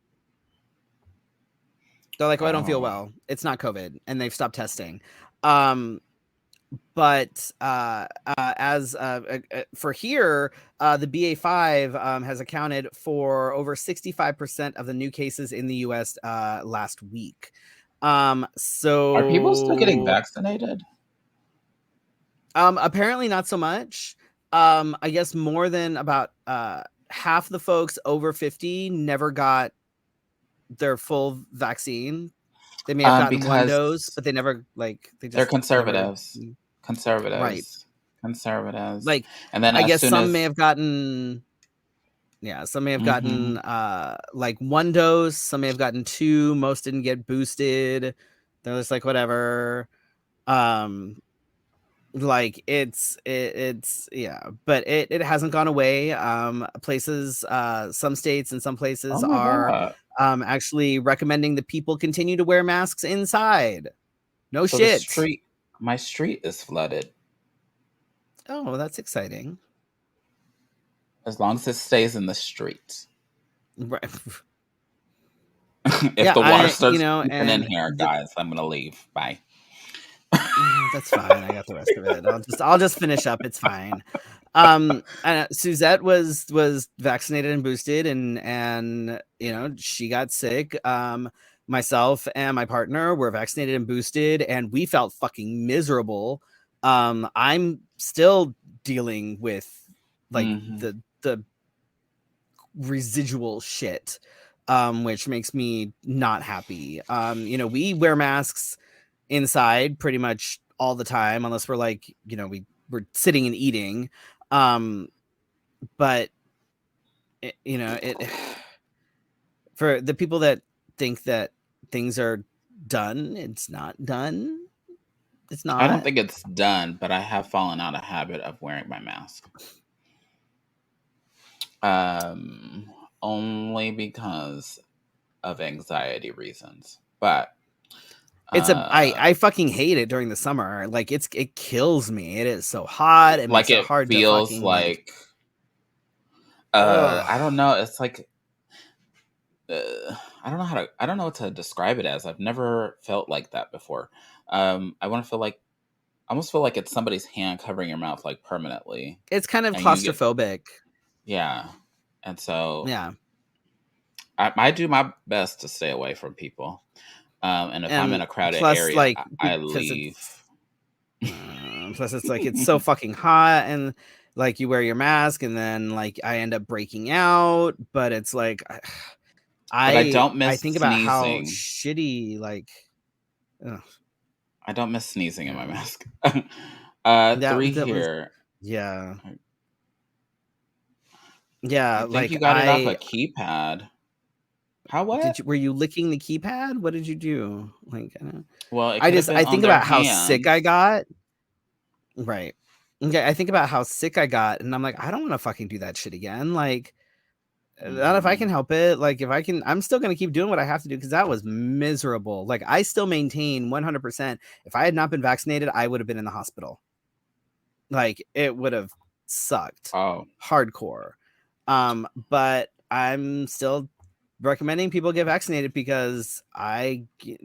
They're like, oh, I don't feel well. It's not COVID. And they've stopped testing. But as for here, the BA5 has accounted for over 65% of the new cases in the US last week. So
are people still getting vaccinated?
Apparently not so much. I guess more than about half the folks over 50 never got their full vaccine. They may have gotten one dose, but they never
they're conservatives. Conservatives.
Right.
Conservatives.
Like,
and then
I guess some may have gotten gotten like one dose, some may have gotten two, most didn't get boosted. They're just like, whatever. Like it's yeah, but it hasn't gone away. Places, some states and some places are actually recommending that people continue to wear masks inside. No
so
shit.
My street is flooded.
Oh, that's exciting.
As long as it stays in the street.
Right.
If the water starts in here, guys, I'm gonna leave. Bye.
That's fine. I got the rest of it. I'll just finish up. It's fine. Suzette was vaccinated and boosted, and she got sick. Myself and my partner were vaccinated and boosted, and we felt fucking miserable. I'm still dealing with the residual shit, which makes me not happy. We wear masks inside pretty much all the time, unless we're we're sitting and eating. But it for the people that think that things are done, it's not done. It's not.
I don't think it's done, but I have fallen out of habit of wearing my mask. Only because of anxiety reasons. But
it's I fucking hate it during the summer. Like it kills me. It is so hot. It makes it hard
feels
to fucking
like I don't know. It's like I don't know what to describe it as. I've never felt like that before. I almost feel like it's somebody's hand covering your mouth like permanently.
It's kind of claustrophobic.
Yeah. And so
yeah,
I do my best to stay away from people. And if I'm in a crowded area, I leave.
Plus, it's like it's so fucking hot, and like you wear your mask, and then like I end up breaking out. But it's like
I don't miss.
I think
sneezing.
About how shitty
I don't miss sneezing in my mask. 3 here.
Yeah.
I think you got it off a keypad. How what?
Were you licking the keypad? What did you do? Like,
Well, it could have been
I
on
think
their
about how sick I
hands.
got. Right. Okay, I think about how sick I got, and I'm like, I don't want to fucking do that shit again. Like, not if I can help it. Like, if I can, I'm still gonna keep doing what I have to do because that was miserable. Like, I still maintain 100%. If I had not been vaccinated, I would have been in the hospital. Like, it would have sucked.
Oh,
Hardcore. But I'm still recommending people get vaccinated because I can't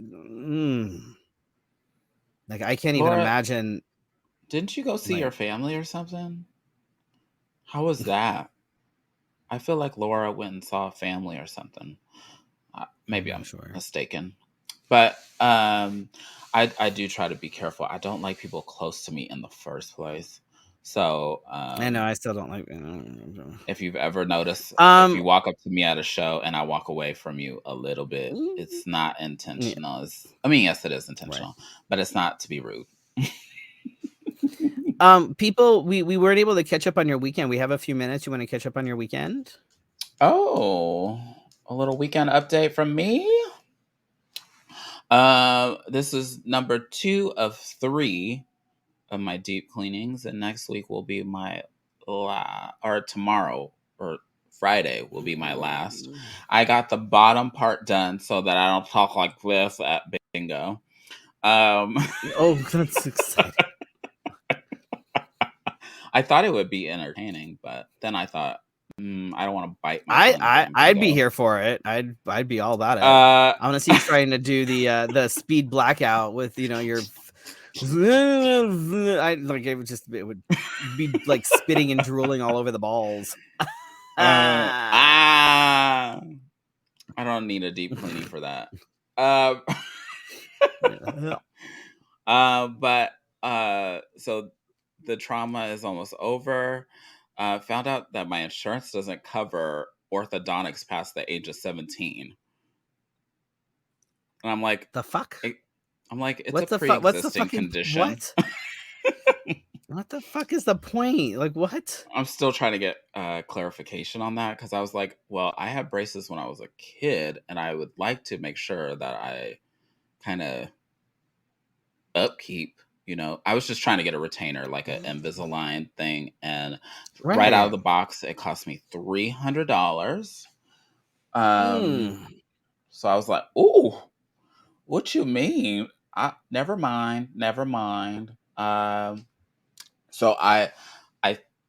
even
Laura,
imagine.
didn't you go see your
Like,
family or something? How was that? I feel like Laura went and saw a family or something. Maybe
I'm
I'm
not sure.
mistaken. But I do try to be careful. I don't like people close to me in the first place. So
I know I still don't like.
if you've ever noticed, if you
Um,
walk up to me at a show and I walk away from you a little bit, it's not intentional. I mean, yes, it is intentional,
right.
but it's not to be rude.
People, we weren't able to catch up on your weekend. We have a few minutes. You want to catch up on your weekend?
Oh, a little weekend update from me. This is number 2 of 3 of my deep cleanings, and next week will be my or tomorrow or Friday will be my last. I got the bottom part done so that I don't talk like this at bingo.
Oh, that's exciting.
I thought it would be entertaining, but then I thought, I don't want to bite my tongue during
I'd be
bingo.
here for it. I'd be all about it.
Uh,
I want to see you trying to do the speed blackout with your. I like it would be like spitting and drooling all over the balls.
I don't need a deep cleaning for that. But so the trauma is almost over. Found out that my insurance doesn't cover orthodontics past the age of 17. And I'm like,
The fuck?
it's
What's
a
what's the
pre-existing
fucking
condition.
what? What the fuck is the point? Like, what?
I'm still trying to get clarification on that because I was like, well, I had braces when I was a kid, and I would like to make sure that I kind of upkeep. I was just trying to get a retainer, like an Invisalign thing, and right out of the box, it cost me $300. So I was like, "Ooh, what you mean? Never mind, never mind." So I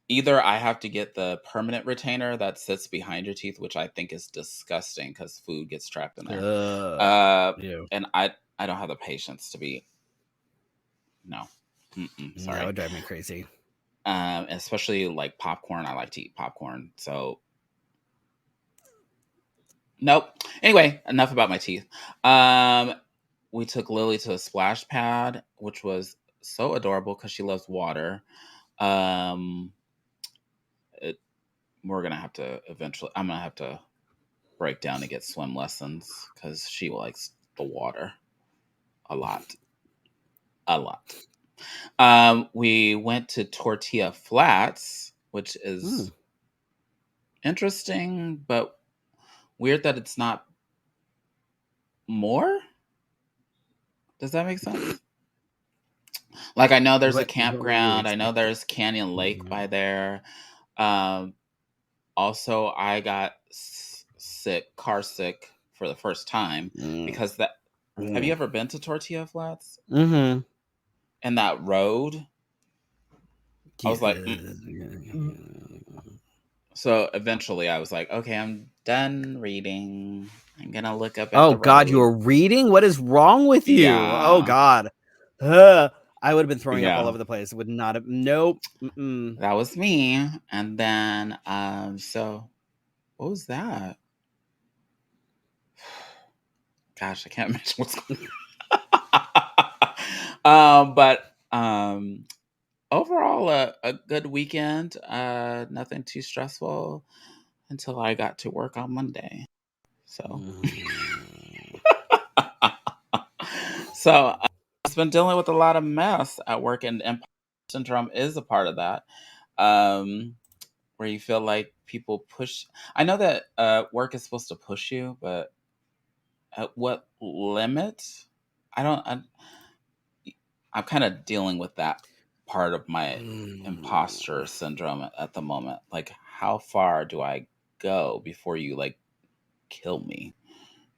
either I have to get the permanent retainer that sits behind your teeth, which I think is disgusting because food gets trapped in there. And I don't have the patience to be. No, sorry.
That would drive me crazy.
Especially like popcorn. I like to eat popcorn, so nope. Anyway, enough about my teeth. We took Lily to a splash pad, which was so adorable because she loves water. We're gonna have to eventually. I'm gonna have to break down and get swim lessons because she likes the water a lot, a lot. We went to Tortilla Flats, which is interesting, but weird that it's not more. Does that make sense? Like, I know there's a campground. I know there's Canyon Lake by there. Also, I got car sick for the first time because that. Have you ever been to Tortilla Flats?
Mm-hmm.
And that road, I was like, So eventually I was like, okay, I'm done reading. I'm going to look up at the road.
God, you're reading? What is wrong with you?
Yeah.
Oh, God. I would have been throwing up all
Yeah.
over the place. Would not have. Nope.
That was me. And then, so what was that? Gosh, I can't imagine what's going on. But overall, a good weekend. Nothing too stressful until I got to work on Monday. So, so I've been dealing with a lot of mess at work, and imposter syndrome is a part of that. Where you feel like people push. I know that work is supposed to push you, but At what limit? I don't. I'm kind of dealing with that part of my imposter syndrome at the moment. Like, how far do I go before you like kill me?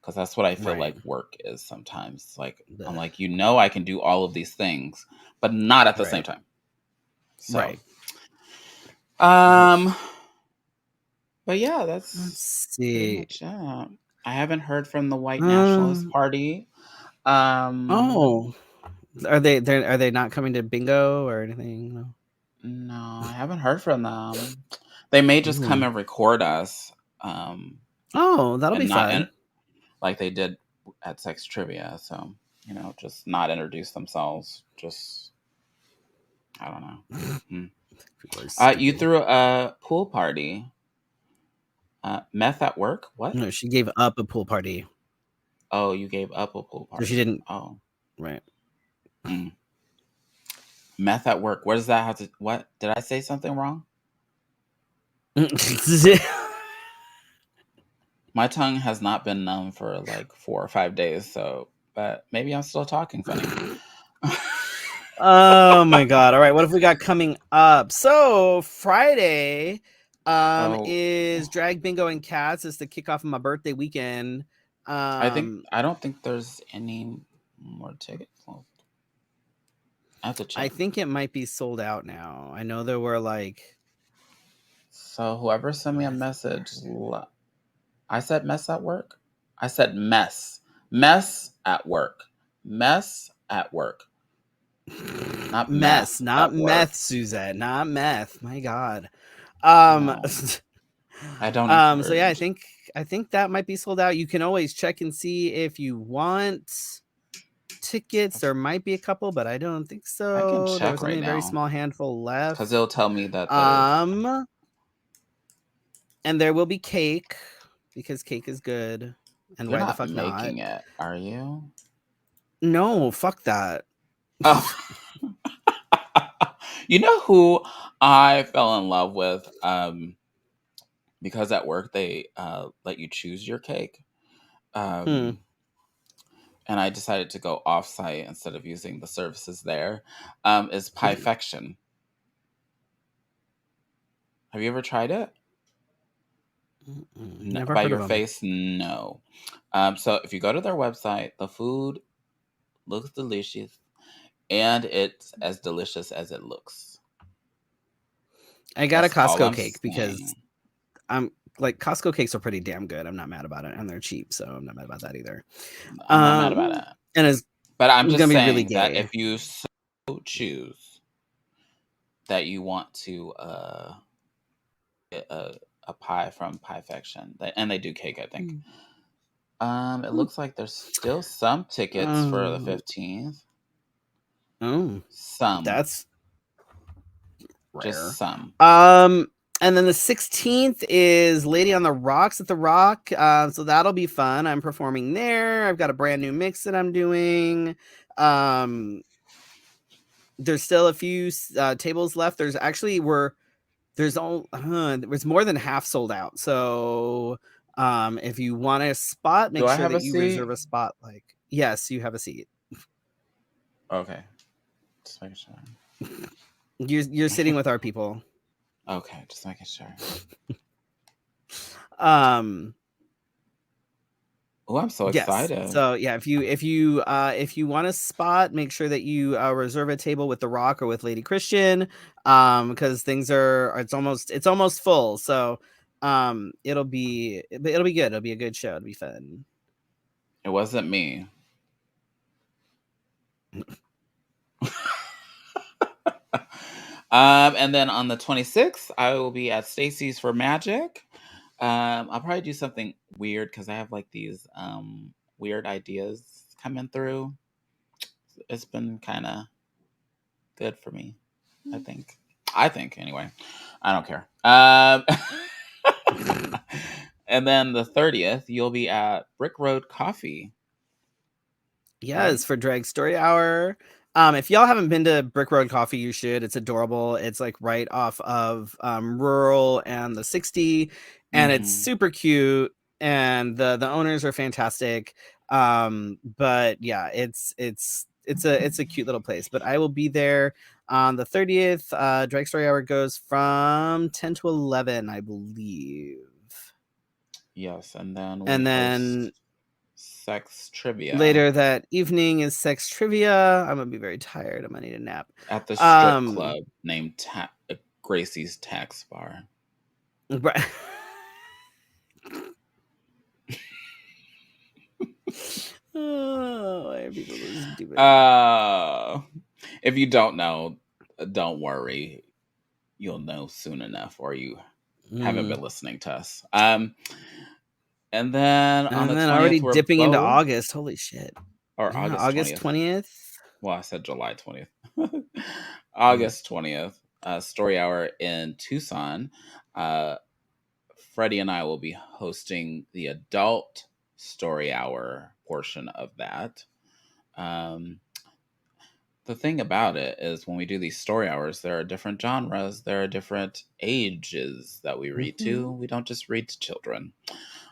Because that's what I feel
Right.
like work is sometimes. Like, I'm
Ugh.
like, I can do all of these things, but not at the same
Right.
time. So,
Right.
um, but yeah,
Let's
that's pretty
see.
much it. I haven't heard from the White Nationalist
Um.
Party.
Oh, are they not coming to bingo or anything? No.
No, I haven't heard from them. They may just come and record us,
Oh, that'll be
and not
fun.
like they did at Sex Trivia. So just not introduce themselves. Just I don't know.
People are stupid.
You threw a pool party. Meth at work? What?
No, she gave up a pool party.
Oh, you gave up a pool party.
So she didn't.
Oh,
Right.
Meth at work. What does that have to? What did I say something wrong? My tongue has not been numb for like 4 or 5 days, so but maybe I'm still talking funny.
Oh my god. All right, what have we got coming up? So Friday is drag bingo and cats. It's the kickoff of my birthday weekend.
I don't think there's any more tickets left. I have to check.
I think it might be sold out now. I know there were like.
So whoever sent me a message, I said mess at work. I said mess at work, mess at work. Not
Mess,
meth
not
at work.
meth, Suzette, not meth. My god.
No, I don't encourage.
So yeah, I think that might be sold out. You can always check and see if you want tickets. There might be a couple, but I don't think so.
I can check
there was only
right
a very
now.
small handful left.
Because it'll tell me that
and there will be cake because cake is good. And
you're
why the
not
fuck
making
not?
it, are you?
No, fuck that.
Oh. You know who I fell in love with? Because at work they let you choose your cake. And I decided to go off-site instead of using the services there. Is Piefection. Have you ever tried it?
Never
By
heard
your
of them.
face, no. So if you go to their website, the food looks delicious, and it's as delicious as it looks.
I got
That's
a Costco cake
saying.
because I'm like Costco cakes are pretty damn good. I'm not mad about it, and they're cheap, so I'm not mad about that either.
I'm not mad about it.
And
but I'm just
gonna
saying
be really
that
gay.
if you so choose that you want to get a pie from Piefection, and they do cake, I think. It looks like there's still some tickets for the 15th.
Oh,
Some.
that's rare.
Just some.
And then the 16th is Lady on the Rocks at the Rock. So that'll be fun. I'm performing there. I've got a brand new mix that I'm doing. There's still a few tables left. There's actually there's more than half sold out. So if you want a spot, make sure that you reserve a spot. Like, yes, you have a seat.
Okay. Just making sure.
You're sitting with our people.
Okay, just making sure. Oh, I'm so excited.
Yes. So yeah, if you want a spot, make sure that you reserve a table with The Rock or with Lady Christian, because it's almost full. So it'll be good. It'll be a good show. It'll be fun.
It wasn't me. And then on the 26th, I will be at Stacy's for Magic. I'll probably do something weird because I have like these weird ideas coming through. It's been kind of good for me, I think. Anyway. I don't care. And then the 30th, you'll be at Brick Road Coffee.
Yes, right? For Drag Story Hour. If y'all haven't been to Brick Road Coffee, you should. It's adorable. It's like right off of Rural and the 60, and it's super cute. and the owners are fantastic. But yeah, it's a cute little place. But I will be there on the 30th. Drag Story Hour goes from 10 to 11, I believe.
Yes, and then
then
sex trivia
later that evening is sex trivia. I'm gonna be very tired. I'm gonna need a nap
at the strip club named Gracie's Tax Bar.
Right. Oh, why are people so stupid?
If you don't know, don't worry. You'll know soon enough, or you haven't been listening to us. And then on the 20th,
already
we're
dipping into August. Holy shit!
Or
yeah,
August
20th.
Well, I said July 20th. August 20th, Story Hour in Tucson. Freddie and I will be hosting the adult Story Hour portion of that. The thing about it is when we do these story hours, there are different genres, there are different ages that we read to. We don't just read to children.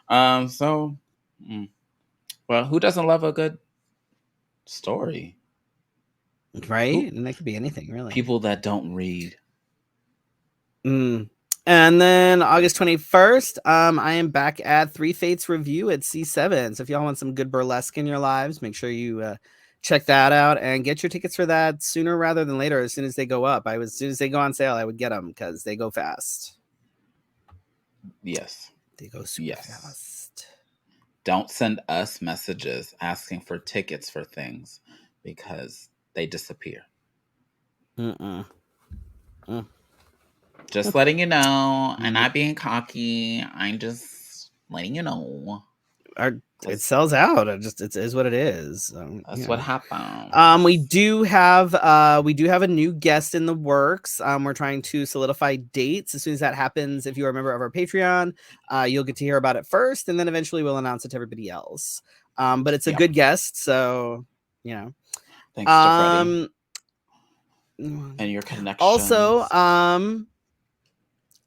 Well, who doesn't love a good story?
Right? And that could be anything, really.
People that don't read.
And then August 21st, I am back at Three Fates Review at C7. So if y'all want some good burlesque in your lives, make sure you check that out and get your tickets for that sooner rather than later. As soon as they go up, as soon as they go on sale, I would get them because they go fast.
Yes,
they go super fast.
Don't send us messages asking for tickets for things because they disappear. Just letting you know. I'm not being cocky. I'm just letting you know.
It sells out. It is what it is.
That's what happened.
We do have a new guest in the works. We're trying to solidify dates. As soon as that happens, if you're a member of our Patreon, you'll get to hear about it first, and then eventually we'll announce it to everybody else. But it's a good guest, so
thanks to Freddie and your connection.
Also,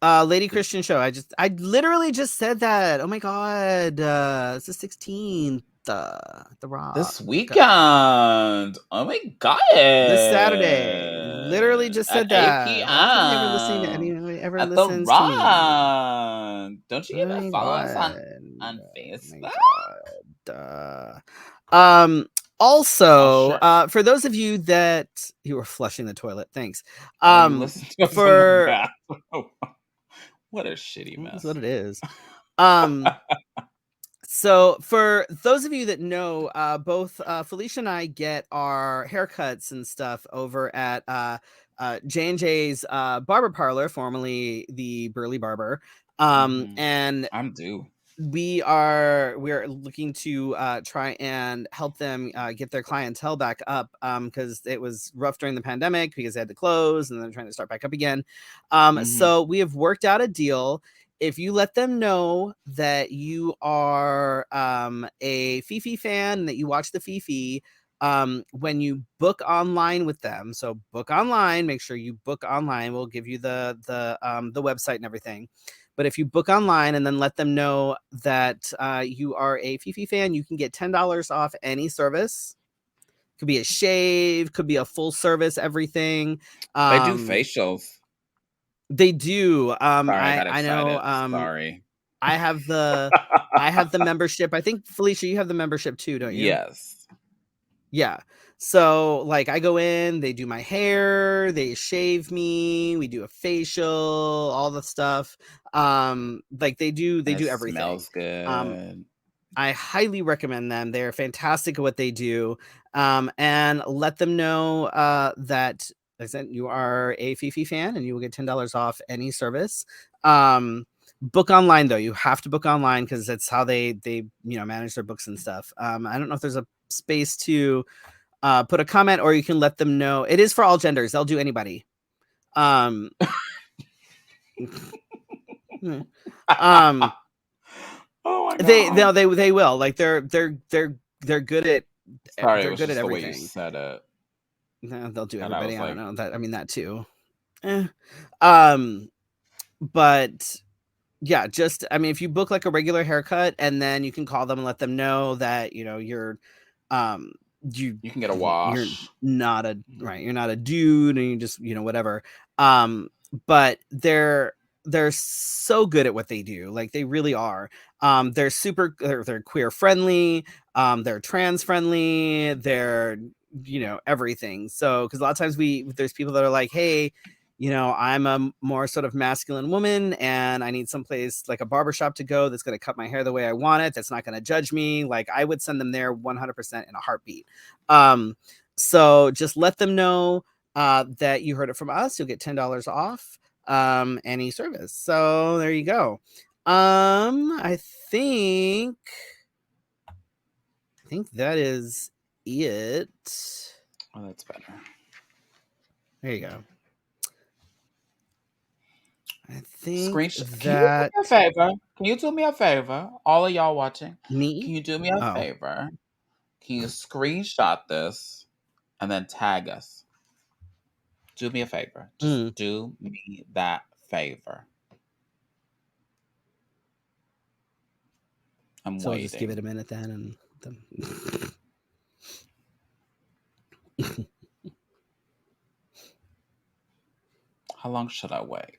Lady Christian Show. I literally just said that. Oh my god. It's the 16th. The Rock.
This weekend. Oh my god.
This Saturday. Literally just said that.
8 p.m.
I don't think ever listening to anyone ever
at
listens
the Rock.
to me.
Don't you even follow us on Facebook?
Also, for those of you that you were flushing the toilet, thanks.
What a shitty mess.
That's what it is. So for those of you that know, both Felicia and I get our haircuts and stuff over at J&J's Barber Parlor, formerly the Burly Barber. And
I'm due.
we're looking to try and help them get their clientele back up because it was rough during the pandemic because they had to close and then trying to start back up again. So we have worked out a deal. If you let them know that you are a Fefe fan and that you watch the Fefe, when you book online with them, so book online, make sure you book online. We'll give you the website and everything. But if you book online and then let them know that you are a Fefe fan, you can get $10 off any service. Could be a shave, could be a full service, everything.
They do facials.
They do.
Sorry, I know. Sorry.
I have the membership. I think Felicia, you have the membership too, don't you?
Yes.
Yeah. So like I go in, they do my hair, they shave me, we do a facial, all the stuff. Like they do everything.
Smells good.
I highly recommend them. They're fantastic at what they do. And let them know that I said you are a Fefe fan and you will get $10 off any service. Book online though. You have to book online because that's how they manage their books and stuff. I don't know if there's a space to put a comment, or you can let them know. It is for all genders. They'll do anybody.
Oh my god.
They will. Like they're good at.
Sorry,
they're good at everything.
The way you said it.
No, they'll do everybody. I don't know that. I mean that too.
Eh.
But Yeah, just I mean, if you book like a regular haircut, and then you can call them and let them know that you're um
You can get a
you're
wash.
not a right, you're not a dude, and you just whatever. Um, but they're so good at what they do, like they really are. They're queer friendly, they're trans friendly, they're everything. So because a lot of times there's people that are like, hey, I'm a more sort of masculine woman and I need someplace like a barbershop to go that's going to cut my hair the way I want it, that's not going to judge me. Like I would send them there 100% in a heartbeat. So just let them know that you heard it from us. You'll get $10 off any service. So there you go. I think that is it.
Oh, that's better.
There you go. I think
Screenshot. Can you do
that
me a favor? Can you do me a favor? All of y'all watching,
me.
can you do me a
Oh,
favor? Can you screenshot this and then tag us? Do me a favor. Just
mm.
do me that favor. I'm
So we'll just give it
waiting.
a minute then, and then...
How long should I wait?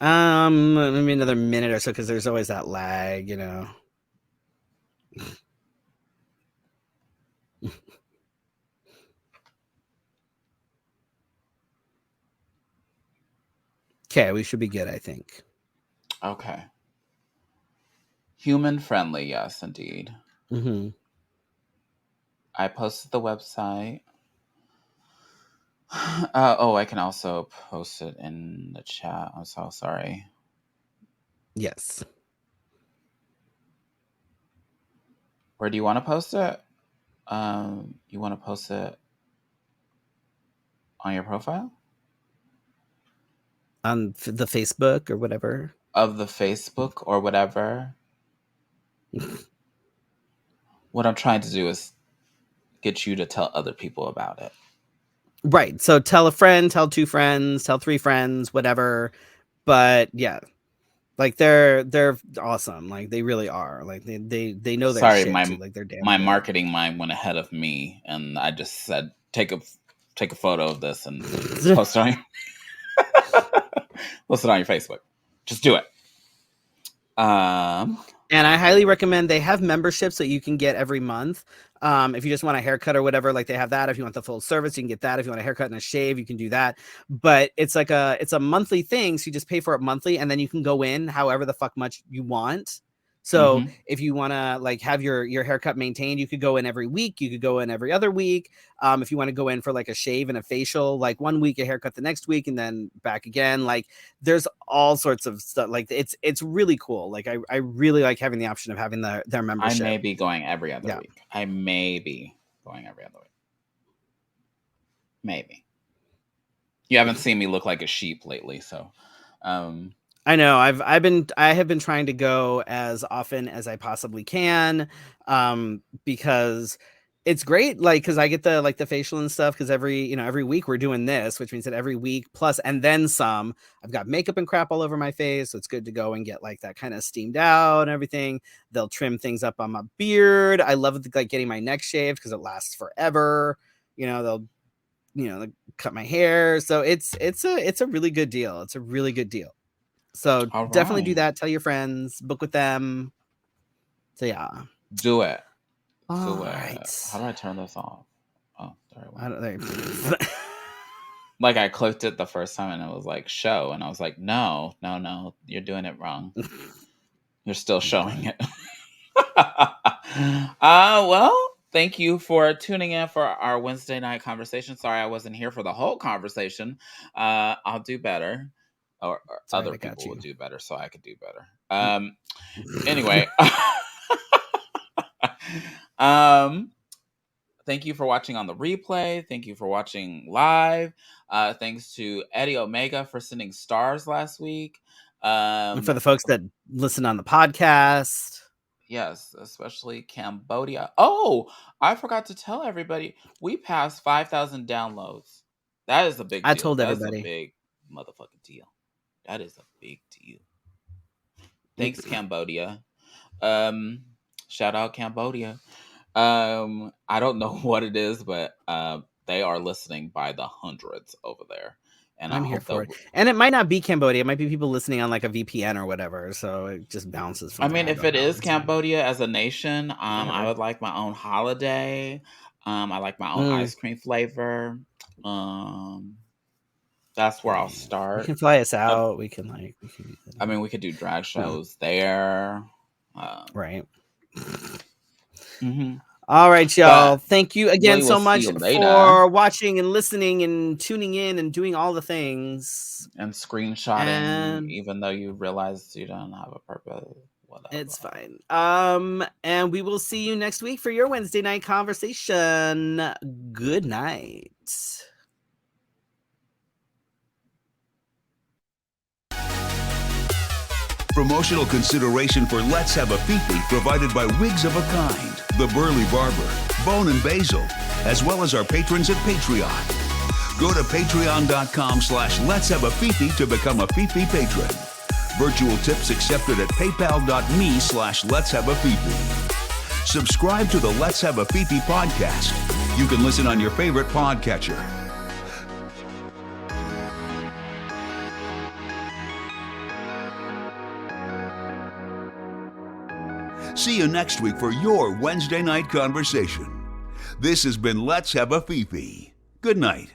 Maybe another minute or so, because there's always that lag, Okay, we should be good, I think.
Okay. Human friendly, yes, indeed.
Mm-hmm.
I posted the website. I can also post it in the chat. I'm so sorry.
Yes.
Where do you want to post it? You want to post it on your profile?
On the Facebook or whatever.
Of the Facebook or whatever. What I'm trying to do is get you to tell other people about it.
Right. So tell a friend, tell 2 friends, tell 3 friends, whatever. But yeah, like they're awesome. Like they really are. Like they know their
Sorry,
shit too. Like they're damn
my
good.
marketing mind went ahead of me, and I just said take a photo of this and post it on post it on your Facebook. Just do it.
And I highly recommend, they have memberships that you can get every month. If you just want a haircut or whatever, like they have that. If you want the full service, you can get that. If you want a haircut and a shave, you can do that. But it's a monthly thing, so you just pay for it monthly, and then you can go in however the fuck much you want. So if you want to like have your haircut maintained, you could go in every week. You could go in every other week. If you want to go in for like a shave and a facial, like 1 week, a haircut the next week, and then back again. Like there's all sorts of stuff. Like it's really cool. Like I really like having the option of having their
I
membership.
may be going every other week. I may be going every other week. Maybe. You haven't seen me look like a sheep lately, so
I know I have been trying to go as often as I possibly can, because it's great. Like, cause I get the facial and stuff. Cause every week we're doing this, which means that every week plus, and then some, I've got makeup and crap all over my face. So it's good to go and get like that kind of steamed out and everything. They'll trim things up on my beard. I love like getting my neck shaved, cause it lasts forever. They'll, like, cut my hair. So it's a really good deal. It's a really good deal. So definitely do that. Tell your friends, book with them. So yeah.
Do it.
All
Do it.
right.
How do I turn this off? Oh, there it went.
I don't know.
Like I clicked it the first time and it was like show, and I was like, no, you're doing it wrong. You're still showing it. Well, thank you for tuning in for our Wednesday night conversation. Sorry I wasn't here for the whole conversation. I'll do better. Or
Sorry,
other people will do better, so I could do better. Anyway. Thank you for watching on the replay. Thank you for watching live. Thanks to Eddie Omega for sending stars last week.
And for the folks that listen on the podcast.
Yes, especially Cambodia. Oh, I forgot to tell everybody, we passed 5,000 downloads. That is a big deal.
I told
That's
everybody.
a big motherfucking deal. That is a big deal. Thanks, Cambodia. Shout out Cambodia. I don't know what it is, but they are listening by the hundreds over there, and I
I'm here
hope
for
that.
it. And it might not be Cambodia. It might be people listening on like a VPN or whatever. So it just bounces from
I
there.
mean,
I
if
don't
it
know.
is Cambodia as a nation, I
Whatever.
would like my own holiday. I like my own ice cream flavor. That's where I'll
You
start.
can fly us
Um,
out. We can
I mean, we could do drag
no.
shows there.
Right.
Mm-hmm.
All right, y'all.
But
Thank you again
we
so
will see
much
you later.
for watching and listening and tuning in and doing all the things.
And screenshotting,
And
even though you realize you don't have a purpose. Whatever.
it's fine. And we will see you next week for your Wednesday night conversation. Good night.
Promotional consideration for Let's Have a Fefe provided by Wigs of a Kind, The Burly Barber, Bone and Basil, as well as our patrons at Patreon. Go to patreon.com/Let's Have a Fefe to become a Fefe patron. Virtual tips accepted at paypal.me/Let's Have a Fefe. Subscribe to the Let's Have a Fefe podcast. You can listen on your favorite podcatcher. See you next week for your Wednesday night conversation. This has been Let's Have a Fefe. Good night.